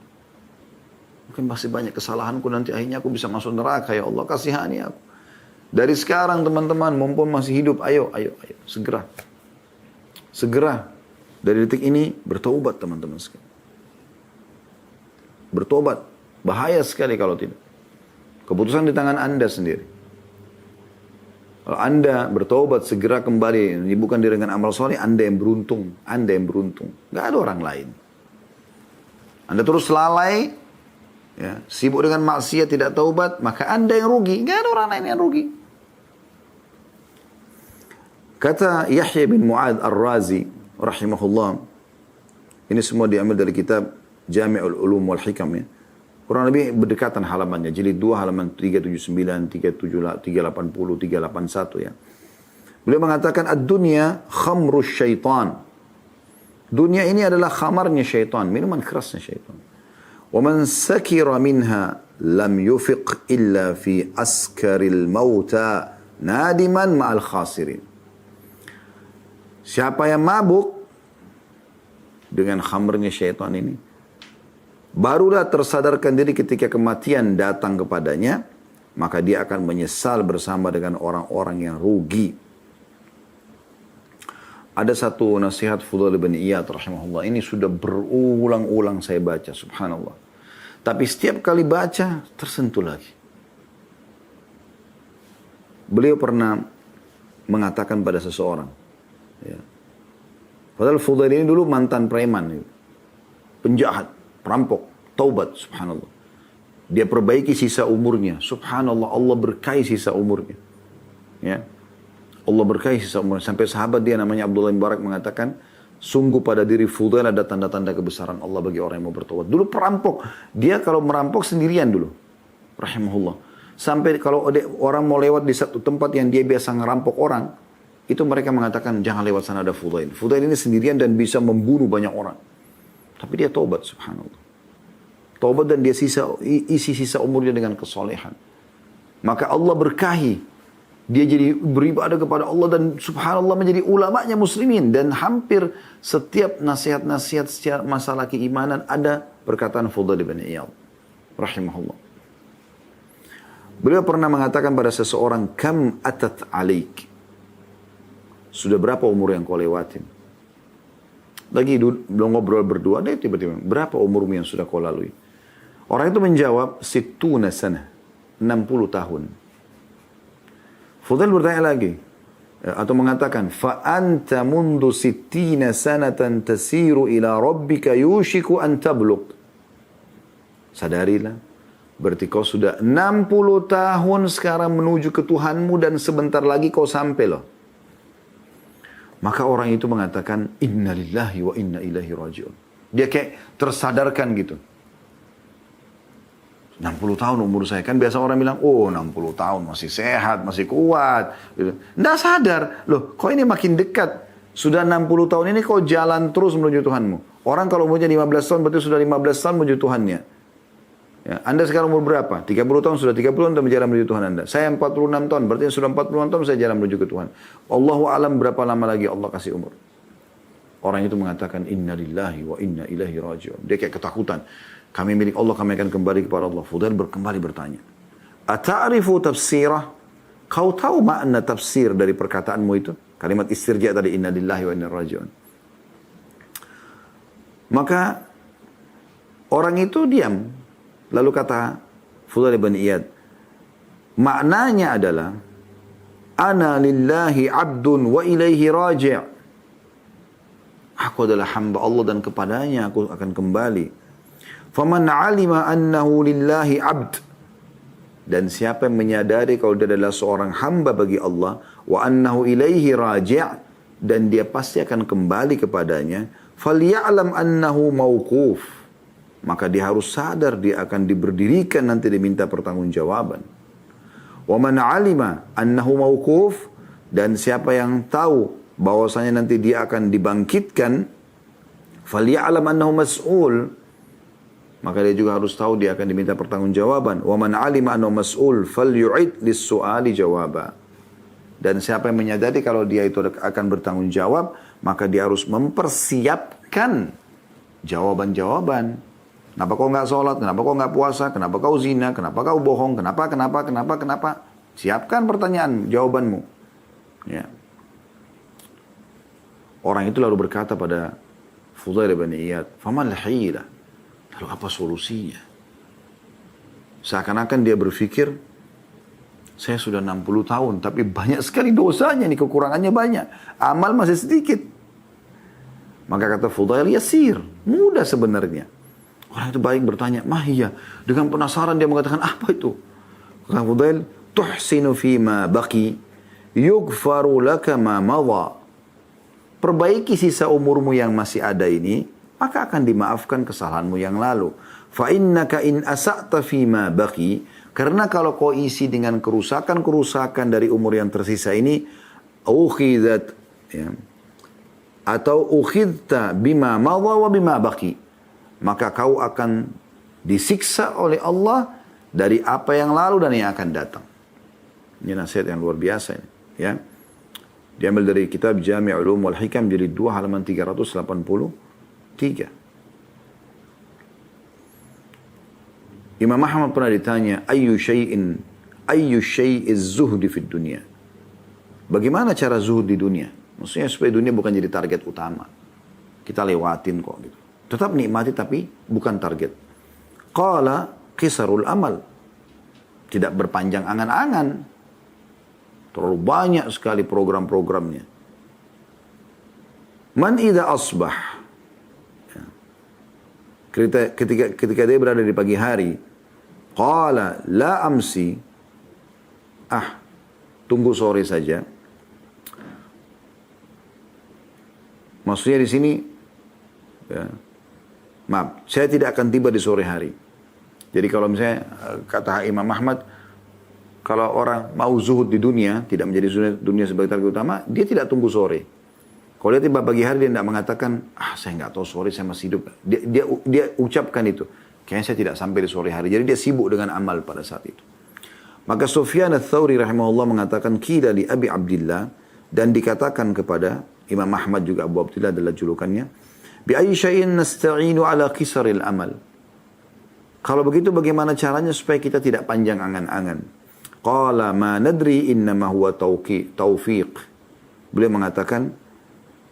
Mungkin masih banyak kesalahanku nanti. Akhirnya aku bisa masuk neraka. Ya Allah, kasihani aku. Dari sekarang teman-teman, mumpun masih hidup. Ayo. Segera. Segera. Dari detik ini bertaubat teman-teman sekalian. Bertobat. Bahaya sekali kalau tidak. Keputusan di tangan Anda sendiri. Kalau Anda bertobat segera kembali, bukan diri dengan amal soleh, Anda yang beruntung. Anda yang beruntung. Gak ada orang lain. Anda terus lalai, ya, sibuk dengan maksiat, tidak taubat, maka Anda yang rugi. Gak ada orang lain yang rugi. Kata Yahya bin Mu'adz Ar-Razi, rahimahullah, ini semua diambil dari kitab Jami'ul Ulum wal Hikam, ya. Kurang lebih berdekatan halamannya. Jilid 2 halaman 379, 380, 381 ya. Beliau mengatakan ad-dunya khamrus syaitan. Dunia ini adalah khamarnya syaitan, minuman kerasnya syaitan. Wa man sakira minha lam yufiq illa fi askaril mauta nadiman ma'al khasirin. Siapa yang mabuk dengan khamrnya syaitan ini, barulah tersadarkan diri ketika kematian datang kepadanya, maka dia akan menyesal bersama dengan orang-orang yang rugi. Ada satu nasihat Fudail bin Iyad rahimahullah. Ini sudah berulang-ulang saya baca, subhanallah. Tapi setiap kali baca, tersentuh lagi. Beliau pernah mengatakan pada seseorang, ya. Padahal Fudail ini dulu mantan preman, penjahat, perampok, taubat, subhanallah. Dia perbaiki sisa umurnya, subhanallah, Allah berkahi sisa umurnya. Ya. Allah berkahi sisa umurnya. Sampai sahabat dia namanya Abdullah bin Barak mengatakan, sungguh pada diri Fudail ada tanda-tanda kebesaran Allah bagi orang yang mau bertaubat. Dulu perampok, dia kalau merampok sendirian dulu, rahimahullah. Sampai kalau orang mau lewat di satu tempat yang dia biasa ngerampok orang, itu mereka mengatakan jangan lewat sana, ada Fudail. Fudail ini sendirian dan bisa membunuh banyak orang. Tapi dia taubat, subhanallah. Taubat dan dia isi sisa umurnya dengan kesolehan. Maka Allah berkahi. Dia jadi beribadah kepada Allah dan subhanallah menjadi ulamanya muslimin. Dan hampir setiap nasihat-nasihat secara masalah keimanan ada perkataan Fudail bin Iyad, rahimahullah. Beliau pernah mengatakan pada seseorang, kam atat alaik. Sudah berapa umur yang kau lewatin? Lagi belum ngobrol berdua, dia tiba-tiba, berapa umurmu yang sudah kau lalui? Orang itu menjawab, 60 sana, 60 tahun. Fudail bertanya lagi, atau mengatakan, فَأَنْتَ مُنْدُ 60 sanatan tasiru ila rabbika yushiku an tabluk. Sadarilah, berarti kau sudah 60 tahun sekarang menuju ke Tuhanmu dan sebentar lagi kau sampai loh. Maka orang itu mengatakan, inna lillahi wa inna ilaihi raji'un. Dia kayak tersadarkan gitu. 60 tahun umur saya. Kan biasa orang bilang, oh 60 tahun masih sehat, masih kuat. Nggak sadar. Loh, kok ini makin dekat. Sudah 60 tahun ini kau jalan terus menuju Tuhanmu. Orang kalau umurnya 15 tahun berarti sudah 15 tahun menuju Tuhannya. Ya, Anda sekarang umur berapa? 30 tahun, sudah 30 tahun Anda berjalan menuju Tuhan Anda. Saya 46 tahun, berarti sudah 46 tahun saya jalan menuju ke Tuhan. Allahu alam berapa lama lagi Allah kasih umur. Orang itu mengatakan inna lillahi wa inna ilaihi raji'un. Dia kayak ketakutan. Kami milik Allah, kami akan kembali kepada Allah. Fudail kembali bertanya, ata'rifu tafsirah? Kau tahu makna tafsir dari perkataanmu itu? Kalimat istirja tadi, inna lillahi wa inna ilaihi raji'un. Maka orang itu diam. Lalu kata Fudail bin Iyad, maknanya adalah ana lillahi abdun wa ilaihi raji'. Aku adalah hamba Allah dan kepadanya aku akan kembali. Faman alima annahu lillahi abd. Dan siapa yang menyadari kalau dia adalah seorang hamba bagi Allah, wa annahu ilaihi raji', dan dia pasti akan kembali kepadanya, falya'lam annahu mauquf. Maka dia harus sadar dia akan diberdirikan nanti diminta pertanggungjawaban. Wa man alima annahu mauquf, dan siapa yang tahu bahwasanya nanti dia akan dibangkitkan, falya'lam annahu mas'ul, maka dia juga harus tahu dia akan diminta pertanggungjawaban. Wa man alima annahu mas'ul falyu'id lis-su'ali jawaba. Dan siapa yang menyadari kalau dia itu akan bertanggung jawab, maka dia harus mempersiapkan jawaban-jawaban. Kenapa kau nggak sholat? Kenapa kau nggak puasa? Kenapa kau zina? Kenapa kau bohong? Kenapa? Siapkan pertanyaan, jawabanmu. Ya. Orang itu lalu berkata pada Fudail bin Iyad, faman al-hila? Lalu apa solusinya? Seakan-akan dia berpikir, saya sudah 60 tahun, tapi banyak sekali dosanya nih, kekurangannya banyak. Amal masih sedikit. Maka kata Fudail, yasir, mudah sebenarnya. Orang itu baik bertanya, mahiyah. Dengan penasaran dia mengatakan, apa itu? Kata Fudail, tuhsinu fima baqi, yugfaru laka ma madha. Perbaiki sisa umurmu yang masih ada ini, maka akan dimaafkan kesalahanmu yang lalu. Fa innaka in asa'ta fima baqi, karena kalau kau isi dengan kerusakan-kerusakan dari umur yang tersisa ini, ukhidat, ya, atau ukhidta bima madha wa bima baqi, maka kau akan disiksa oleh Allah dari apa yang lalu dan yang akan datang. Ini nasihat yang luar biasa ini, ya. Diambil dari kitab Jami' Ulum wal Hikam jilid 2 halaman 383. Imam Ahmad pernah ditanya, ayyu syai'iz zuhdi fid dunya. Bagaimana cara zuhud di dunia? Maksudnya supaya dunia bukan jadi target utama. Kita lewatin kok gitu. Tetap nikmati tapi bukan target. Qala qisarul amal. Tidak berpanjang angan-angan. Terlalu banyak sekali program-programnya. Man idza asbah. Ketika dia berada di pagi hari, qala la amsi. Tunggu sore saja. Maksudnya di sini, ya, maaf, saya tidak akan tiba di sore hari. Jadi kalau misalnya kata Imam Ahmad, kalau orang mau zuhud di dunia, tidak menjadi dunia sebagai target utama, dia tidak tunggu sore. Kalau dia tiba pagi hari, dia tidak mengatakan, saya nggak tahu sore, saya masih hidup. Dia ucapkan itu. Kayaknya saya tidak sampai di sore hari. Jadi dia sibuk dengan amal pada saat itu. Maka Sufyan ats-Tsauri rahimahullah mengatakan, qila li Abi Abdillah, dan dikatakan kepada Imam Ahmad juga Abu Abdillah adalah julukannya, bi ayyi syai'in nasta'inu ala qisaril amal. Kalau begitu bagaimana caranya supaya kita tidak panjang angan-angan? Qala ma nadri innama huwa taufiq. Beliau mengatakan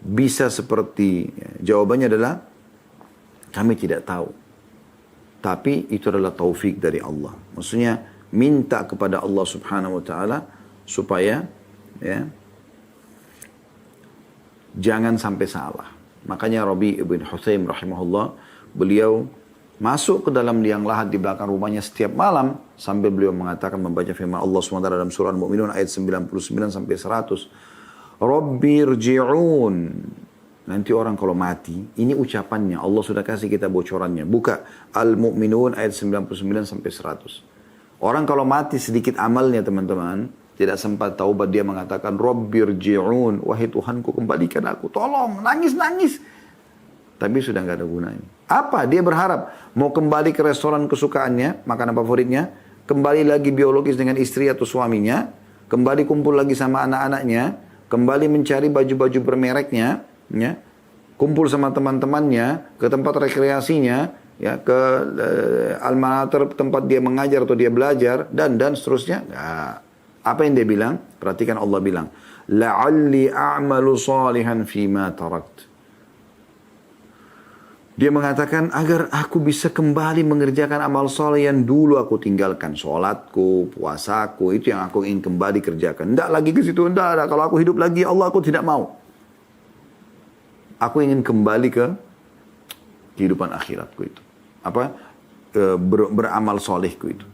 bisa seperti, jawabannya adalah kami tidak tahu. Tapi itu adalah taufik dari Allah. Maksudnya minta kepada Allah Subhanahu wa taala supaya, ya, jangan sampai salah. Makanya Rabi' ibn Hutsaim rahimahullah, beliau masuk ke dalam liang lahat di belakang rumahnya setiap malam sambil beliau mengatakan, membaca firman Allah SWT dalam surah Al-Mu'minun ayat 99 sampai 100. Rabbi irji'un. Nanti orang kalau mati, ini ucapannya, Allah sudah kasih kita bocorannya. Buka Al-Mu'minun ayat 99 sampai 100. Orang kalau mati sedikit amalnya teman-teman, tidak sempat taubat, dia mengatakan Rabbi irji'un, wahai Tuhanku kembalikan aku, tolong, nangis-nangis. Tapi sudah nggak ada gunanya. Apa? Dia berharap mau kembali ke restoran kesukaannya, makanan favoritnya, kembali lagi biologis dengan istri atau suaminya, kembali kumpul lagi sama anak-anaknya, kembali mencari baju-baju bermereknya, ya, kumpul sama teman-temannya ke tempat rekreasinya, ya, ke alma mater tempat dia mengajar atau dia belajar dan seterusnya. Nah, apa yang dia bilang? Perhatikan Allah bilang, la'alli a'malu salihan fima tarakt. Dia mengatakan agar aku bisa kembali mengerjakan amal soleh yang dulu aku tinggalkan. Sholatku, puasaku, itu yang aku ingin kembali kerjakan. Tidak lagi ke situ, tidak. Kalau aku hidup lagi, Allah aku tidak mau. Aku ingin kembali ke kehidupan akhiratku itu. Beramal solehku itu.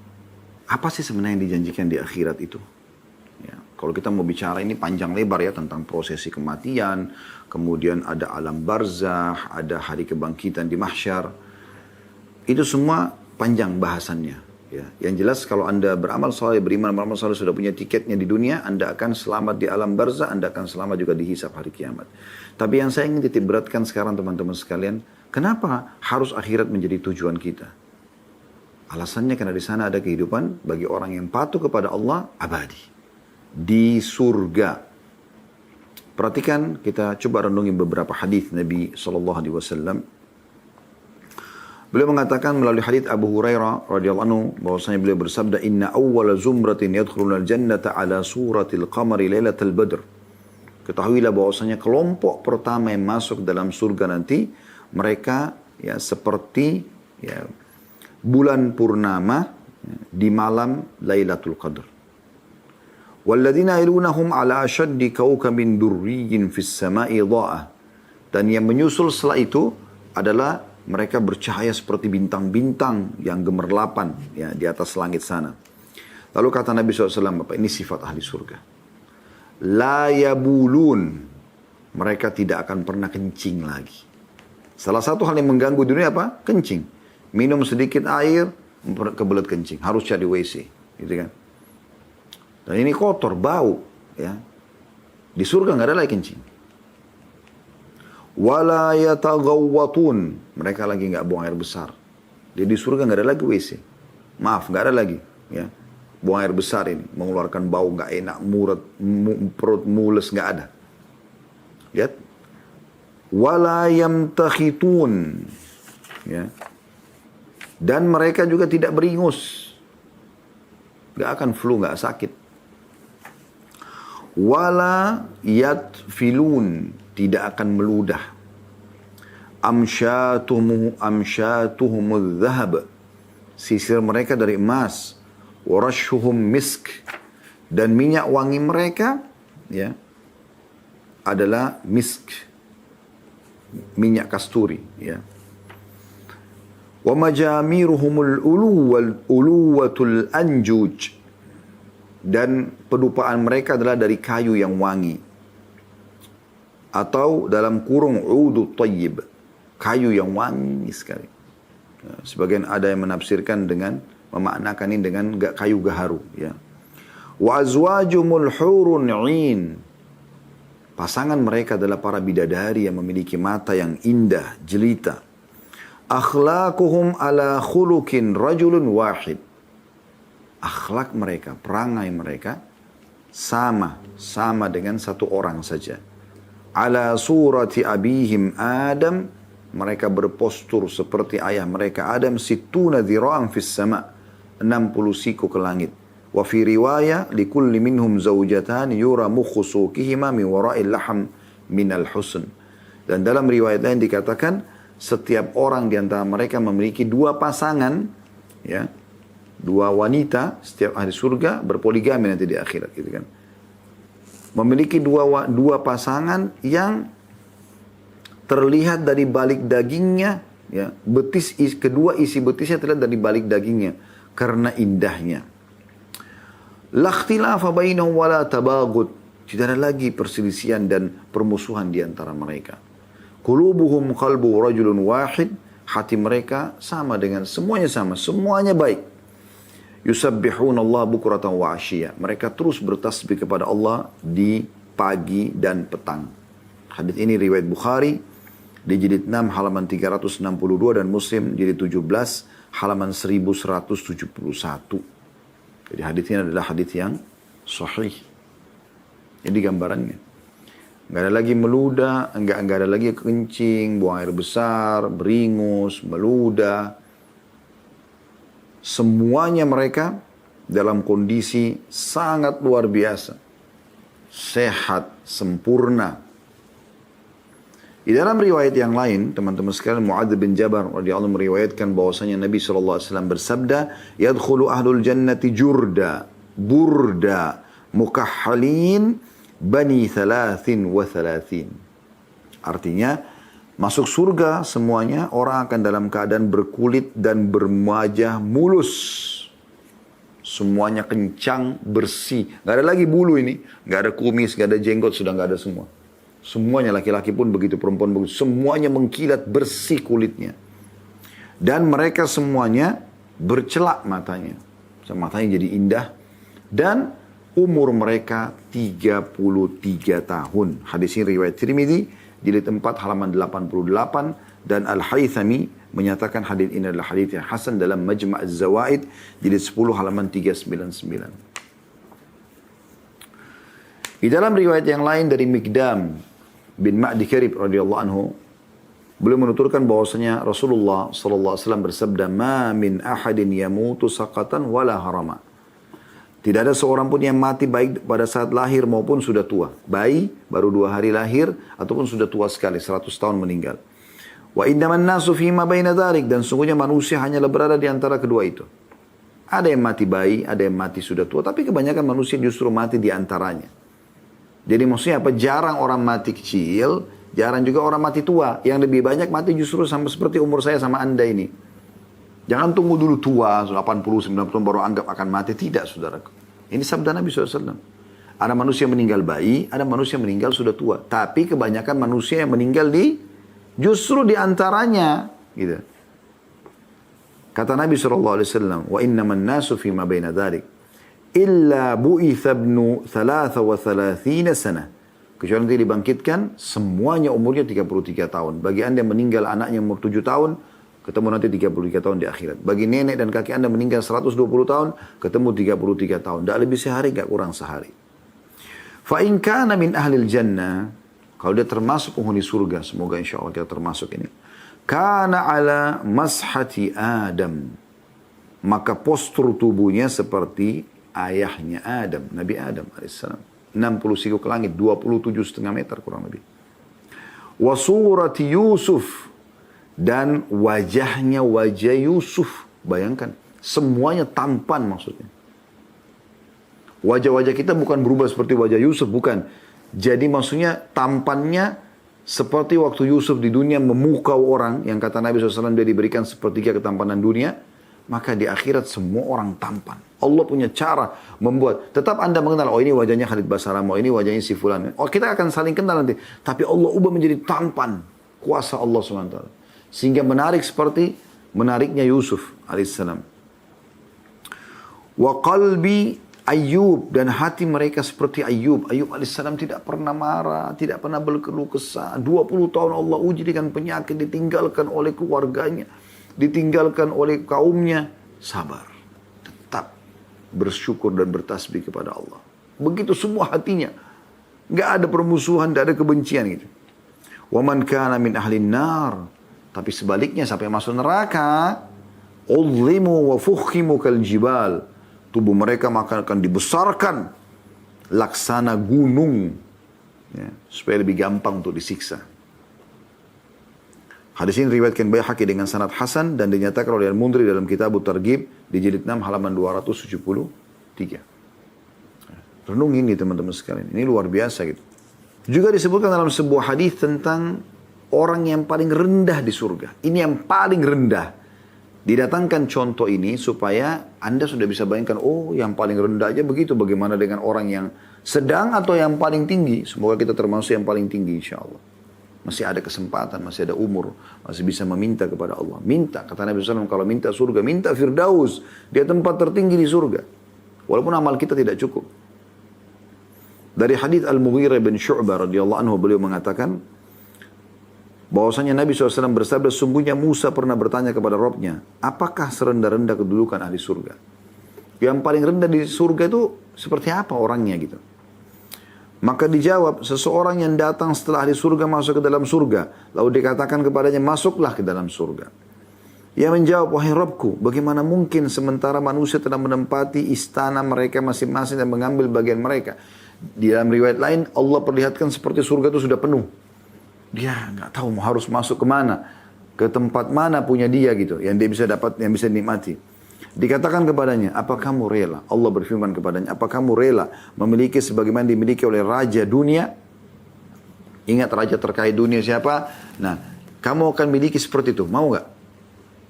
Apa sih sebenarnya yang dijanjikan di akhirat itu? Ya, kalau kita mau bicara ini panjang lebar ya tentang prosesi kematian, kemudian ada alam barzah, ada hari kebangkitan di mahsyar. Itu semua panjang bahasannya. Ya, yang jelas kalau Anda beramal soleh, beriman, beramal soleh, sudah punya tiketnya di dunia, Anda akan selamat di alam barzah, Anda akan selamat juga di hisab hari kiamat. Tapi yang saya ingin titik beratkan sekarang teman-teman sekalian, kenapa harus akhirat menjadi tujuan kita? Alasannya karena di sana ada kehidupan bagi orang yang patuh kepada Allah abadi. Di surga. Perhatikan, kita coba renungi beberapa hadis Nabi SAW. Beliau mengatakan melalui hadis Abu Hurairah radhiyallahu anhu bahwasanya beliau bersabda, inna awwala zumratin yadkhuluna al-jannata ala suratil qamari lailatal badr. Ketahuilah bahwasanya kelompok pertama yang masuk dalam surga nanti mereka ya seperti ya bulan purnama di malam Lailatul Qadar. Walladzina yalunahum ala ashaddi kawkabin durriyyin fis sama'i dha'ah. Dan yang menyusul setelah itu adalah mereka bercahaya seperti bintang-bintang yang gemerlapan ya di atas langit sana. Lalu kata Nabi SAW, Bapak, ini sifat ahli surga. La yabulun. Mereka tidak akan pernah kencing lagi. Salah satu hal yang mengganggu di dunia apa? Kencing. Minum sedikit air, kebelet kencing. Harus cari WC. Gitu kan. Dan ini kotor, bau. Ya. Di surga nggak ada lagi kencing. Wala yataghawwatun. Mereka lagi nggak buang air besar. Jadi di surga nggak ada lagi WC. Maaf, nggak ada lagi. Ya. Buang air besar ini. Mengeluarkan bau nggak enak, perut mules, nggak ada. Lihat. Wala yamtakhitun. Ya. Dan mereka juga tidak beringus. Nggak akan flu, nggak sakit. Wala yatfilun, tidak akan meludah. Amsyatuhumul dhahab, sisir mereka dari emas. Warashuhum misk, dan minyak wangi mereka ya adalah misk, minyak kasturi ya. Wa majamiruhumul uluwatul anjuj, dan pedupaan mereka adalah dari kayu yang wangi. Atau dalam kurung udut tayyib, kayu yang wangi sekali. Sebagian ada yang menafsirkan dengan, memaknakan ini dengan kayu gaharu. Ya. Wa azwajumul hurun 'in, pasangan mereka adalah para bidadari yang memiliki mata yang indah, jelita. Akhlaquhum ala khuluqin rajulun wahid, akhlak mereka, perangai mereka sama dengan satu orang saja. Ala surati abihim Adam, mereka berpostur seperti ayah mereka Adam, situna dhira'an fis sama', 60 siku ke langit. Wa fi riwayah likulli minhum zawjatan yura mukhu suqihima min wara'il laham minal husn. Dan dalam riwayat lain dikatakan setiap orang di antara mereka memiliki dua pasangan ya. Dua wanita, setiap ahli surga berpoligami nanti di akhirat gitu kan. Memiliki dua pasangan yang terlihat dari balik dagingnya ya, kedua isi betisnya terlihat dari balik dagingnya karena indahnya. La ikhtilafa bainahum wala tabaghut, tidak ada lagi perselisihan dan permusuhan di antara mereka. Qulubuhum qalbu rajulun wahid, hati mereka sama dengan semuanya baik. Yusabbihuna Allah bukratan wa asyiyah. Mereka terus bertasbih kepada Allah di pagi dan petang. Hadis ini riwayat Bukhari di jilid 6 halaman 362 dan Muslim jilid 17 halaman 1171. Jadi hadis ini adalah hadis yang sahih. Jadi gambarannya. Nggak ada lagi meludah, nggak ada lagi kencing, buang air besar, beringus, meludah. Semuanya mereka dalam kondisi sangat luar biasa. Sehat, sempurna. Di dalam riwayat yang lain, teman-teman sekalian, Mu'adz bin Jabal radhiyallahu anhu meriwayatkan bahwasanya Nabi SAW bersabda, "Yadkhulu ahlul jannati jurda, burda, mukahhalin, bani thalathin wa thalathin." Artinya, masuk surga semuanya orang akan dalam keadaan berkulit dan berwajah mulus. Semuanya kencang, bersih. Gak ada lagi bulu ini. Gak ada kumis, gak ada jenggot, sudah gak ada semua. Semuanya, laki-laki pun begitu, perempuan begitu. Semuanya mengkilat bersih kulitnya. Dan mereka semuanya bercelak matanya. Matanya jadi indah. Dan umur mereka 33 tahun. Hadis ini riwayat Tirmidzi, jilid 4 halaman 88. Dan Al-Haythami menyatakan hadis ini adalah hadis yang hasan dalam Majma' Az-Zawaid, jilid 10 halaman 399. Di dalam riwayat yang lain dari Miqdam bin Ma'di Karib radhiyallahu anhu, beliau menuturkan bahwasanya Rasulullah sallallahu alaihi wasallam bersabda, "Ma min ahadin yamutu saqatan wala harama." Tidak ada seorang pun yang mati baik pada saat lahir maupun sudah tua. Bayi baru 2 hari lahir ataupun sudah tua sekali 100 tahun meninggal. Wa innaman nasu fima baina dzalik, dan sungguhnya manusia hanyalah berada di antara kedua itu. Ada yang mati bayi, ada yang mati sudah tua, tapi kebanyakan manusia justru mati di antaranya. Jadi maksudnya apa? Jarang orang mati kecil, jarang juga orang mati tua. Yang lebih banyak mati justru sama seperti umur saya sama Anda ini. Jangan tunggu dulu tua, 80, 90 tahun baru anggap akan mati. Tidak, saudaraku. Ini sabda Nabi SAW. Ada manusia meninggal bayi, ada manusia meninggal sudah tua. Tapi kebanyakan manusia yang meninggal justru di antaranya. Gitu. Kata Nabi SAW, "Wa innaman nasu fima baina dhalik. Illa bu'itha ibnu 33 sana." Kecuali nanti dibangkitkan, semuanya umurnya 33 tahun. Bagi anda yang meninggal anaknya umur 7 tahun, ketemu nanti 33 tahun di akhirat. Bagi nenek dan kakek anda meninggal 120 tahun, ketemu 33 tahun. Tidak lebih sehari, tidak kurang sehari. Fa'in kana min ahlil jannah, kalau dia termasuk penghuni surga, semoga insya Allah kita termasuk ini. Kana ala mashati Adam, maka postur tubuhnya seperti ayahnya Adam, Nabi Adam alaihissalam. 60 siku ke langit, 27,5 meter kurang lebih. Wa surati Yusuf, dan wajahnya wajah Yusuf. Bayangkan, semuanya tampan maksudnya. Wajah-wajah kita bukan berubah seperti wajah Yusuf, bukan. Jadi maksudnya tampannya seperti waktu Yusuf di dunia memukau orang, yang kata Nabi SAW dia diberikan sepertiga ketampanan dunia. Maka di akhirat semua orang tampan. Allah punya cara membuat. Tetap anda mengenal, oh ini wajahnya Khalid Basaram, oh ini wajahnya si Fulan. Oh kita akan saling kenal nanti. Tapi Allah ubah menjadi tampan. Kuasa Allah SWT. Sehingga menarik seperti menariknya Yusuf alaihissalam. Wa qalbi Ayyub, dan hati mereka seperti Ayyub. Ayyub alaihissalam tidak pernah marah, tidak pernah berkeluh kesah. 20 tahun Allah uji dengan penyakit, ditinggalkan oleh keluarganya, ditinggalkan oleh kaumnya, sabar, tetap bersyukur dan bertasbih kepada Allah. Begitu semua hatinya, nggak ada permusuhan, nggak ada kebencian gitu. Wa man kana min ahlin nar, tapi sebaliknya sampai masuk neraka, udhimu wa fukhimu kal jibal, tubuh mereka maka akan dibesarkan laksana gunung, ya, supaya lebih gampang untuk disiksa. Hadis ini riwayatkan Baihaqi dengan sanad hasan dan dinyatakan oleh Al-Mundhiri dalam kitab Targhib di jilid 6 halaman 273. Renung ini teman-teman sekalian, ini luar biasa gitu. Juga disebutkan dalam sebuah hadis tentang orang yang paling rendah di surga. Ini yang paling rendah. Didatangkan contoh ini supaya anda sudah bisa bayangkan, oh yang paling rendah aja begitu, bagaimana dengan orang yang sedang atau yang paling tinggi. Semoga kita termasuk yang paling tinggi insya Allah. Masih ada kesempatan, masih ada umur, masih bisa meminta kepada Allah. Minta, kata Nabi SAW, kalau minta surga, minta Firdaus. Dia tempat tertinggi di surga. Walaupun amal kita tidak cukup. Dari hadits Al-Mughirah bin Syu'bah radhiyallahu anhu, beliau mengatakan, bahwasanya Nabi SAW bersabda, sungguhnya Musa pernah bertanya kepada Rabbnya, apakah serendah-rendah kedudukan ahli surga? Yang paling rendah di surga itu seperti apa orangnya gitu? Maka dijawab, seseorang yang datang setelah ahli surga masuk ke dalam surga. Lalu dikatakan kepadanya, masuklah ke dalam surga. Ia menjawab, wahai Rabbku, bagaimana mungkin sementara manusia telah menempati istana mereka masing-masing dan mengambil bagian mereka. Di dalam riwayat lain, Allah perlihatkan seperti surga itu sudah penuh. Dia nggak tahu harus masuk kemana, ke tempat mana punya dia gitu, yang dia bisa dapat, yang bisa dinikmati. Dikatakan kepadanya, apa kamu rela? Allah berfirman kepadanya, apa kamu rela memiliki sebagaimana dimiliki oleh raja dunia? Ingat raja terkait dunia siapa? Nah, kamu akan miliki seperti itu, mau nggak?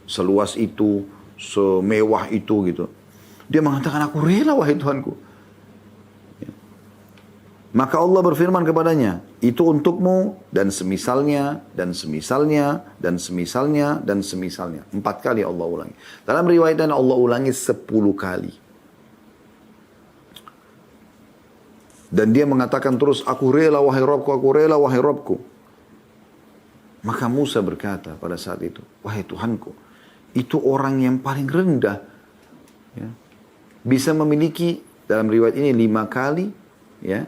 Seluas itu, semewah itu gitu. Dia mengatakan, aku rela wahai Tuhanku. Maka Allah berfirman kepadanya, itu untukmu dan semisalnya, dan semisalnya, dan semisalnya, dan semisalnya. 4 kali Allah ulangi. Dalam riwayat dan Allah ulangi 10 kali. Dan dia mengatakan terus, aku rela wahai Rabbku, aku rela wahai Rabbku. Maka Musa berkata pada saat itu, wahai Tuhanku, itu orang yang paling rendah. Ya, bisa memiliki, dalam riwayat ini 5 kali, ya,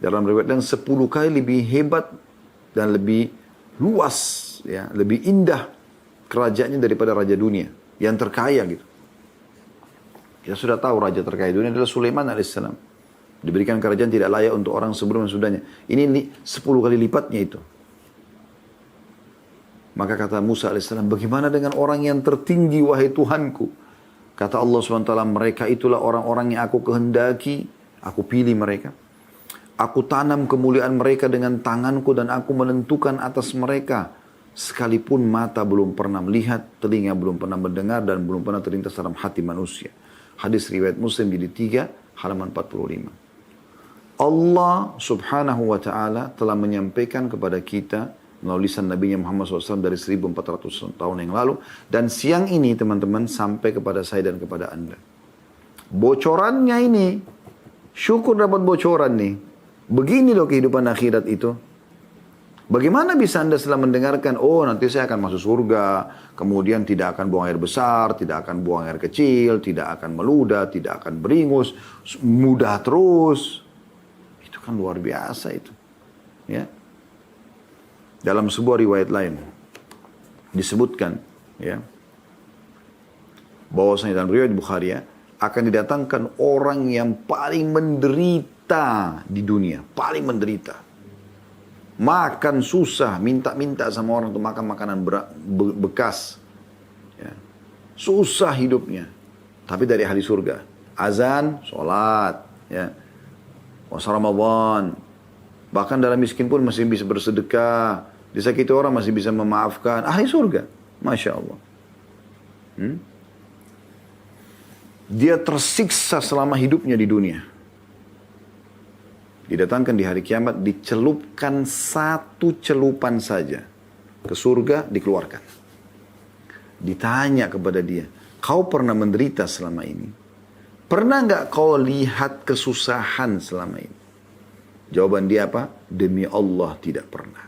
dalam riwayat dan 10 kali lebih hebat dan lebih luas, ya, lebih indah kerajaannya daripada raja dunia yang terkaya gitu. Kita sudah tahu raja terkaya dunia adalah Sulaiman alaihissalam. Diberikan kerajaan tidak layak untuk orang sebelum dan sudahnya. Ini 10 kali lipatnya itu. Maka kata Musa alaihissalam, bagaimana dengan orang yang tertinggi wahai Tuhanku? Kata Allah SWT, mereka itulah orang-orang yang aku kehendaki, aku pilih mereka. Aku tanam kemuliaan mereka dengan tanganku dan aku menentukan atas mereka. Sekalipun mata belum pernah melihat, telinga belum pernah mendengar dan belum pernah terlintas dalam hati manusia. Hadis riwayat Muslim jilid 3 halaman 45. Allah subhanahu wa ta'ala telah menyampaikan kepada kita melalui lisan Nabi Muhammad SAW dari 1400 tahun yang lalu. Dan siang ini teman-teman sampai kepada saya dan kepada Anda. Bocorannya ini, syukur dapat bocoran nih. Begini loh kehidupan akhirat itu. Bagaimana bisa Anda setelah mendengarkan, oh nanti saya akan masuk surga, kemudian tidak akan buang air besar, tidak akan buang air kecil, tidak akan meludah, tidak akan beringus, mudah terus. Itu kan luar biasa itu. Ya. Dalam sebuah riwayat lain disebutkan, ya, bahwasanya dalam riwayat Bukhari, ya, akan didatangkan orang yang paling menderita di dunia, paling menderita. Makan susah, minta-minta sama orang untuk makan makanan bekas. Ya. Susah hidupnya. Tapi dari ahli surga. Azan, sholat. Ya. Puasa Ramadan. Bahkan dalam miskin pun masih bisa bersedekah. Disakiti orang masih bisa memaafkan. Ahli surga. Masya Allah. Dia tersiksa selama hidupnya di dunia. Didatangkan di hari kiamat, dicelupkan 1 celupan saja. Ke surga, dikeluarkan. Ditanya kepada dia, kau pernah menderita selama ini? Pernah nggak kau lihat kesusahan selama ini? Jawaban dia apa? Demi Allah tidak pernah.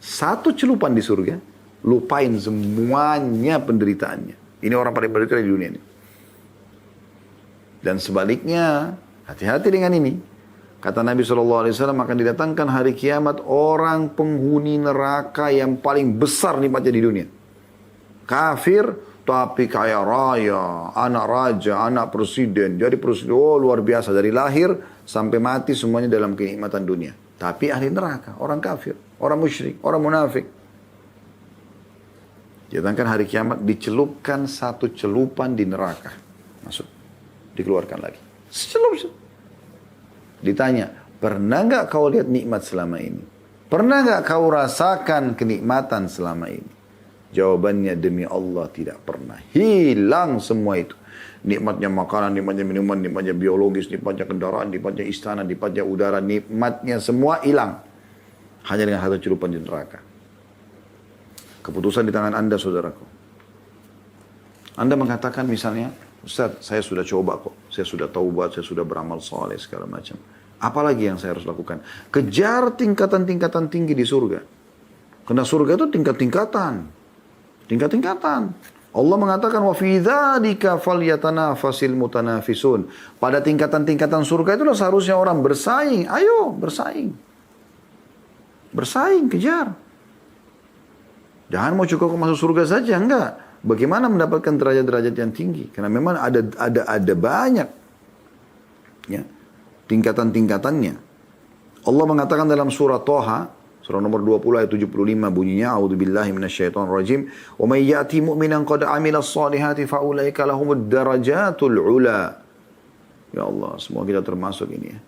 1 celupan di surga, lupain semuanya penderitaannya. Ini orang paling menderita di dunia ini. Dan sebaliknya, hati-hati dengan ini. Kata Nabi SAW, akan didatangkan hari kiamat orang penghuni neraka yang paling besar nikmatnya di dunia. Kafir, tapi kaya raya, anak raja, anak presiden. Jadi presiden, oh luar biasa. Dari lahir sampai mati semuanya dalam kenikmatan dunia. Tapi ahli neraka, orang kafir, orang musyrik, orang munafik. Didatangkan hari kiamat, dicelupkan 1 celupan di neraka. Masuk, dikeluarkan lagi. Secelup. Ditanya, pernah nggak kau lihat nikmat selama ini? Pernah nggak kau rasakan kenikmatan selama ini? Jawabannya, demi Allah tidak pernah. Hilang semua itu. Nikmatnya makanan, nikmatnya minuman, nikmatnya biologis, nikmatnya kendaraan, nikmatnya istana, nikmatnya udara, nikmatnya semua hilang. Hanya dengan 1 celupan di neraka. Keputusan di tangan Anda, saudaraku. Anda mengatakan misalnya, Ustaz, saya sudah coba kok. Saya sudah taubat, saya sudah beramal soleh, segala macam. Apalagi yang saya harus lakukan? Kejar tingkatan-tingkatan tinggi di surga. Karena surga itu tingkat-tingkatan. Tingkat-tingkatan. Allah mengatakan wa fi dzalika falyatanafasil mutanafisun. Pada tingkatan-tingkatan surga itulah seharusnya orang bersaing. Ayo bersaing. Bersaing, kejar. Jangan mau cukup masuk surga saja, enggak. Bagaimana mendapatkan derajat-derajat yang tinggi? Karena memang ada banyak ya, tingkatan-tingkatannya. Allah mengatakan dalam surah Toha, surah nomor 20 ayat 75 bunyinya, A'udzubillahi minasyaitonirrajim, "Wa may ya'ti mu'minan qad 'amilas shalihati fa ulaika lahumud darajatul 'ula." Ya Allah, semua kita termasuk ini ya.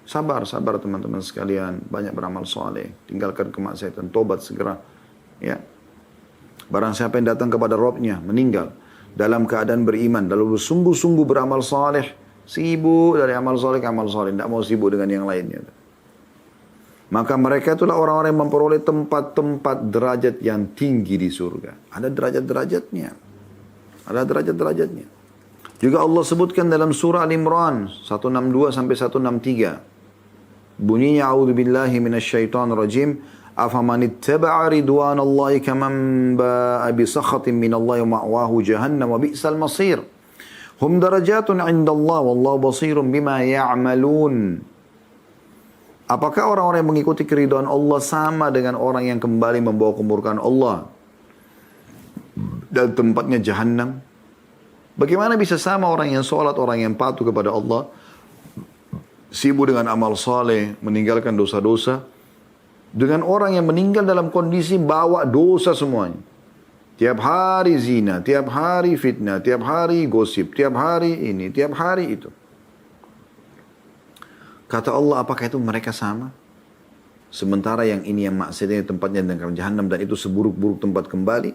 Sabar teman-teman sekalian, banyak beramal saleh, tinggalkan kemaksiatan, tobat segera. Ya. Barang siapa yang datang kepada Rabbnya, meninggal dalam keadaan beriman, lalu sungguh-sungguh beramal saleh, sibuk dari amal saleh ke amal saleh, tidak mau sibuk dengan yang lainnya. Maka mereka itulah orang-orang yang memperoleh tempat-tempat derajat yang tinggi di surga. Ada derajat-derajatnya. Ada derajat-derajatnya. Juga Allah sebutkan dalam surah Al-Imran 162 sampai 163. Bunyinya a'udzubillahi minasyaitonirrajim. Afaman ittaba'a ridwanallahi kaman ba'a bi sakhatin minallahi wa ma'wahu jahannam wa bi'sal masir. Hum darajatun 'indallah wallahu basirun bima ya'malun. Apakah orang-orang yang mengikuti keridhaan Allah sama dengan orang yang kembali membawa kemurkaan Allah dan tempatnya jahannam? Bagaimana bisa sama orang yang sholat, orang yang patuh kepada Allah, sibuk dengan amal saleh, meninggalkan dosa-dosa, dengan orang yang meninggal dalam kondisi bawa dosa semuanya. Tiap hari zina, tiap hari fitnah, tiap hari gosip, tiap hari ini, tiap hari itu. Kata Allah, apakah itu mereka sama? Sementara yang ini yang maksudnya tempatnya dengan jahannam dan itu seburuk-buruk tempat kembali.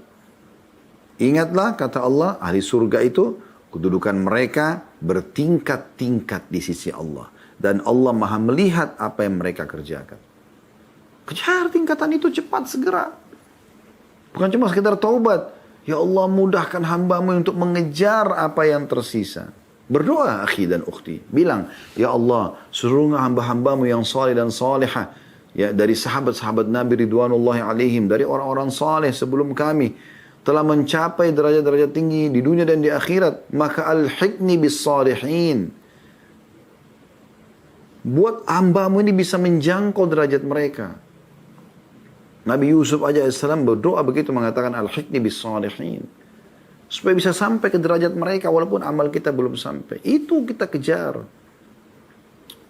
Ingatlah kata Allah, ahli surga itu kedudukan mereka bertingkat-tingkat di sisi Allah. Dan Allah maha melihat apa yang mereka kerjakan. Kejar tingkatan itu cepat segera. Bukan cuma sekedar taubat. Ya Allah mudahkan hambamu untuk mengejar apa yang tersisa. Berdoa akhi dan ukhti. Bilang, ya Allah seluruh hamba-hambamu yang saleh dan salihah. Ya, dari sahabat-sahabat Nabi Ridwanullahi alaihim. Dari orang-orang saleh sebelum kami. Telah mencapai derajat-derajat tinggi di dunia dan di akhirat. Maka al-hikni bis salihin. Buat hambamu ini bisa menjangkau derajat mereka. Nabi Yusuf AS berdoa begitu mengatakan al-hikni bis salihin. Supaya bisa sampai ke derajat mereka walaupun amal kita belum sampai. Itu kita kejar.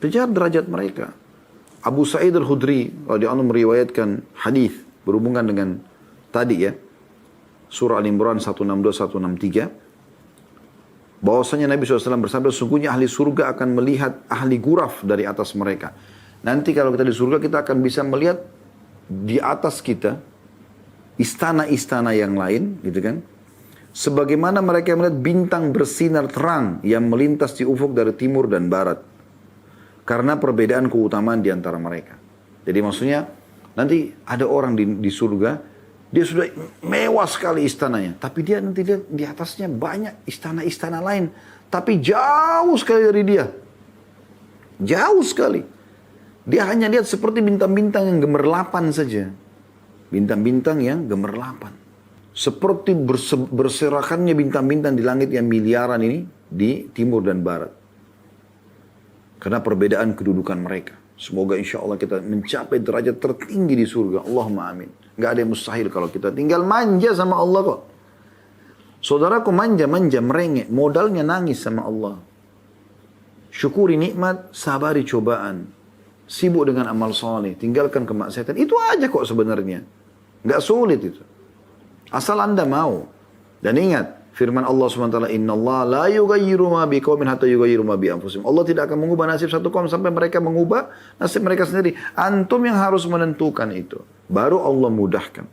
Kejar derajat mereka. Abu Sa'id al-Khudri radhiyallahu anhu meriwayatkan hadis berhubungan dengan tadi ya. Surah Al-Imran 162-163. Bahwasanya Nabi SAW bersabda, sungguhnya ahli surga akan melihat ahli guraf dari atas mereka. Nanti kalau kita di surga kita akan bisa melihat di atas kita istana-istana yang lain, gitu kan? Sebagaimana mereka melihat bintang bersinar terang yang melintas di ufuk dari timur dan barat. Karena perbedaan keutamaan di antara mereka. Jadi maksudnya nanti ada orang di surga, dia sudah mewah sekali istananya. Tapi dia nanti lihat di atasnya banyak istana-istana lain. Tapi jauh sekali dari dia. Jauh sekali. Dia hanya lihat seperti bintang-bintang yang gemerlapan saja. Bintang-bintang yang gemerlapan. Seperti berserakannya bintang-bintang di langit yang miliaran ini di timur dan barat. Karena perbedaan kedudukan mereka. Semoga insya Allah kita mencapai derajat tertinggi di surga. Allahumma amin. Gak ada yang mustahil kalau kita tinggal manja sama Allah kok. Saudaraku manja-manja merengek. Modalnya nangis sama Allah. Syukuri nikmat, sabari cobaan. Sibuk dengan amal soleh. Tinggalkan kemaksiatan. Itu aja kok sebenarnya. Gak sulit itu. Asal Anda mau. Dan ingat. Firman Allah SWT, Inna Allah la yughayyiru ma biqaumin hatta yughayyiru ma bi anfusihim. Allah tidak akan mengubah nasib satu kaum sampai mereka mengubah nasib mereka sendiri. Antum yang harus menentukan itu. Baru Allah mudahkan.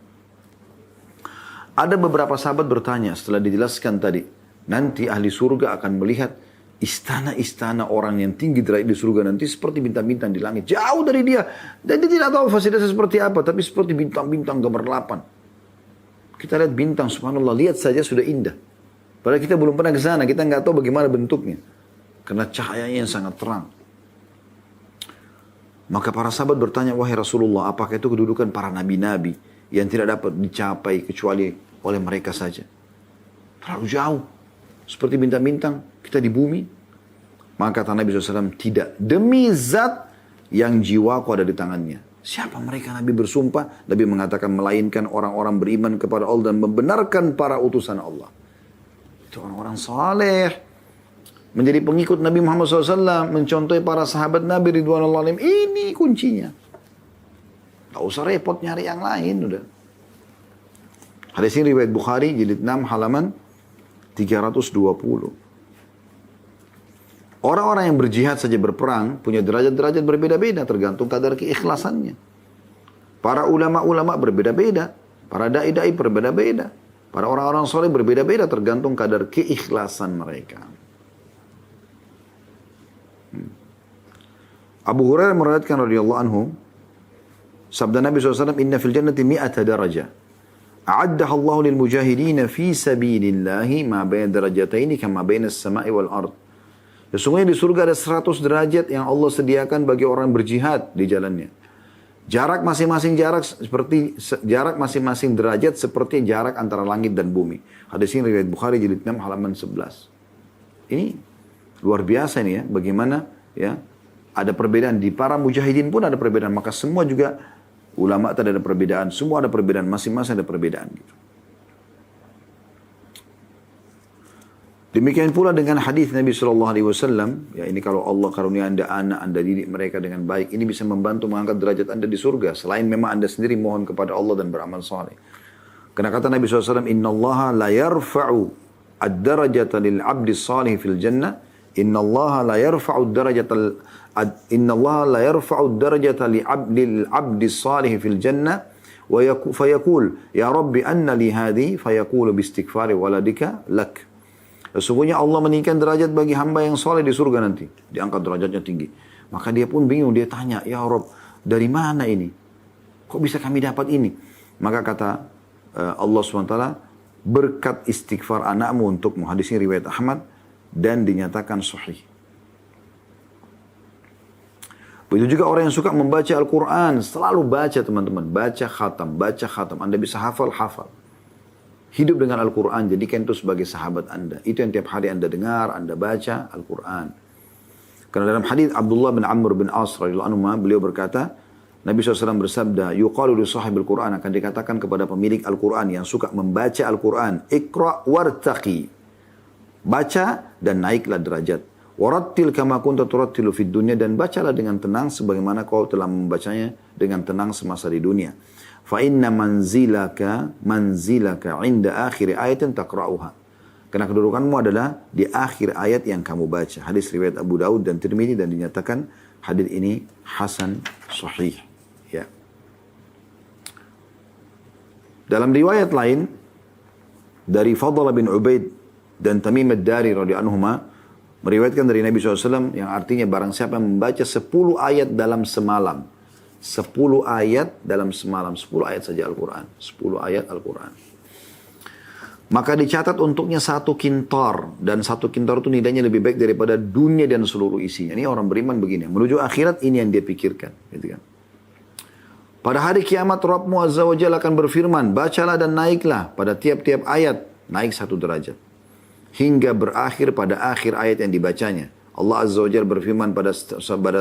Ada beberapa sahabat bertanya setelah dijelaskan tadi. Nanti ahli surga akan melihat istana-istana orang yang tinggi derajat di surga nanti seperti bintang-bintang di langit. Jauh dari dia. Dan dia tidak tahu fasilitasnya seperti apa. Tapi seperti bintang-bintang gemerlapan. Kita lihat bintang, subhanallah. Lihat saja sudah indah. Padahal kita belum pernah ke sana, kita nggak tahu bagaimana bentuknya. Karena cahayanya yang sangat terang. Maka para sahabat bertanya, wahai Rasulullah, apakah itu kedudukan para nabi-nabi yang tidak dapat dicapai kecuali oleh mereka saja? Terlalu jauh. Seperti bintang-bintang kita di bumi. Maka kata Nabi SAW, tidak. Demi zat yang jiwaku ada di tangannya. Siapa mereka? Nabi bersumpah. Nabi mengatakan melainkan orang-orang beriman kepada Allah dan membenarkan para utusan Allah. Itu orang-orang saleh. Menjadi pengikut Nabi Muhammad SAW. Mencontohi para sahabat Nabi Ridwanullah alaihim. Ini kuncinya. Tak usah repot nyari yang lain. Udah. Hadis ini riwayat Bukhari jilid 6 halaman 320. Orang-orang yang berjihad saja berperang punya derajat-derajat berbeda-beda tergantung kadar keikhlasannya. Para ulama-ulama berbeda-beda, para dai-dai berbeda-beda, para orang-orang soleh berbeda-beda tergantung kadar keikhlasan mereka. Abu Hurairah meriwayatkan radhiyallahu anhu, sabda Nabi SAW, "Inna fil jannati mi'ata darajah. A'addaha Allah lil mujahidin fi sabilillahi ma baina darajataini kama baina as-sama'i wal ard." Sesungguhnya di surga ada 100 derajat yang Allah sediakan bagi orang berjihad di jalannya. Jarak masing-masing derajat seperti jarak antara langit dan bumi. Hadis ini riwayat Bukhari jilid 6 halaman 11. Ini luar biasa nih ya, bagaimana ya ada perbedaan di para mujahidin pun ada perbedaan, maka semua juga ulama tadi ada perbedaan, semua ada perbedaan, masing-masing ada perbedaan gitu. Demikian pula dengan hadis Nabi SAW, ya ini kalau Allah karunia anda anak, anda didik mereka dengan baik, ini bisa membantu mengangkat derajat anda di surga. Selain memang anda sendiri mohon kepada Allah dan beramal saleh. Karena kata Nabi SAW, Inna Allah la yarfa'u ad-darajata lil abdi salih fil jannah, Inna Allah la yarfa'u ad-darajata lil abdi salih fil jannah, fayaqul, Ya Rabbi anna li hadhi, fayaqulu bistighfari waladika lak. Sesungguhnya Allah meninggikan derajat bagi hamba yang soleh di surga nanti. Diangkat derajatnya tinggi. Maka dia pun bingung. Dia tanya, Ya Rabb, dari mana ini? Kok bisa kami dapat ini? Maka kata Allah SWT, berkat istighfar anakmu untukmu. Hadis ini riwayat Ahmad dan dinyatakan sahih. Begitu juga orang yang suka membaca Al-Quran. Selalu baca teman-teman. Baca khatam. Anda bisa hafal. Hidup dengan Al-Quran, jadikan itu sebagai sahabat anda. Itu yang tiap hari anda dengar, anda baca Al-Quran. Karena dalam hadis Abdullah bin Amr bin As radhiyallahu anhu, beliau berkata, Nabi SAW bersabda, yuqalu li sahibil Quran, akan dikatakan kepada pemilik Al-Quran yang suka membaca Al-Quran, Iqra' wartaqi. Baca dan naiklah derajat. Warattil kama kunta turattilu fid dunya, dan bacalah dengan tenang sebagaimana kau telah membacanya dengan tenang semasa di dunia. Fa inna manzilaka inda akhir ayatin taqra'uha. Karena kedudukanmu adalah di akhir ayat yang kamu baca. Hadis riwayat Abu Daud dan Tirmidzi dan dinyatakan hadis ini hasan sahih. Ya. Dalam riwayat lain dari Fadl bin Ubaid dan Tamim ad-Dari radhiyallahu anhuma meriwayatkan dari Nabi SAW yang artinya barang siapa yang membaca 10 ayat dalam semalam. 10 ayat dalam semalam. 10 ayat saja Al-Quran. 10 ayat Al-Quran. Maka dicatat untuknya 1 kintar. Dan 1 kintar itu nilainya lebih baik daripada dunia dan seluruh isinya. Ini orang beriman begini. Menuju akhirat ini yang dia pikirkan. Gitu kan. Pada hari kiamat Rabbmu Azza wa Jalla akan berfirman. Bacalah dan naiklah pada tiap-tiap ayat. Naik 1 derajat. Hingga berakhir pada akhir ayat yang dibacanya. Allah Azza wa Jalla berfirman pada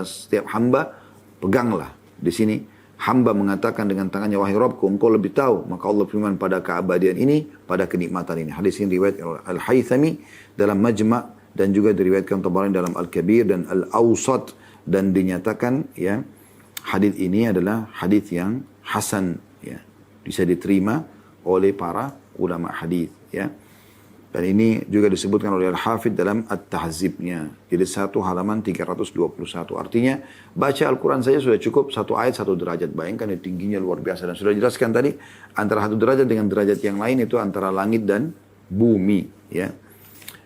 setiap hamba. Peganglah. Di sini hamba mengatakan dengan tangannya, wahai Rabbku, engkau lebih tahu. Maka Allah firman pada keabadian ini, pada kenikmatan ini. Hadis ini riwayat Al-Haythami dalam Majma' dan juga diriwayatkan Tabarani dalam Al-Kabir dan Al-Awsat, dan dinyatakan ya hadis ini adalah hadis yang hasan, ya, bisa diterima oleh para ulama hadis, ya. Dan ini juga disebutkan oleh Al-Hafidh dalam At-Tahzibnya. Jadi 1 halaman 321. Artinya baca Al-Quran saja sudah cukup 1 ayat 1 derajat. Bayangkan ya, tingginya luar biasa. Dan sudah dijelaskan tadi antara 1 derajat dengan derajat yang lain itu antara langit dan bumi. Ya.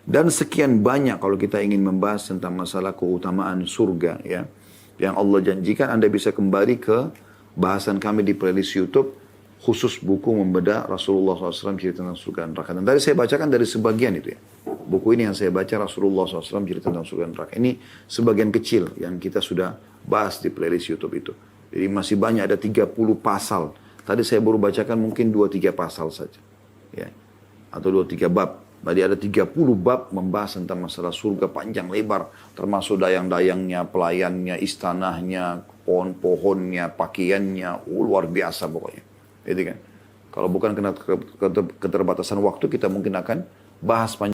Dan sekian banyak kalau kita ingin membahas tentang masalah keutamaan surga. Ya, yang Allah janjikan, Anda bisa kembali ke bahasan kami di playlist YouTube. Khusus buku membedah Rasulullah SAW cerita tentang surga dan neraka. Dan tadi saya bacakan dari sebagian itu ya. Buku ini yang saya baca Rasulullah SAW cerita tentang surga dan neraka. Ini sebagian kecil yang kita sudah bahas di playlist YouTube itu. Jadi masih banyak, ada 30 pasal. Tadi saya baru bacakan mungkin 2-3 pasal saja. Ya. Atau 2-3 bab. Berarti ada 30 bab membahas tentang masalah surga panjang lebar. Termasuk dayang-dayangnya, pelayannya, istanahnya, pohon-pohonnya, pakaiannya. Luar biasa pokoknya. Gitu kan. Kalau bukan karena keterbatasan waktu, kita mungkin akan bahas panjang.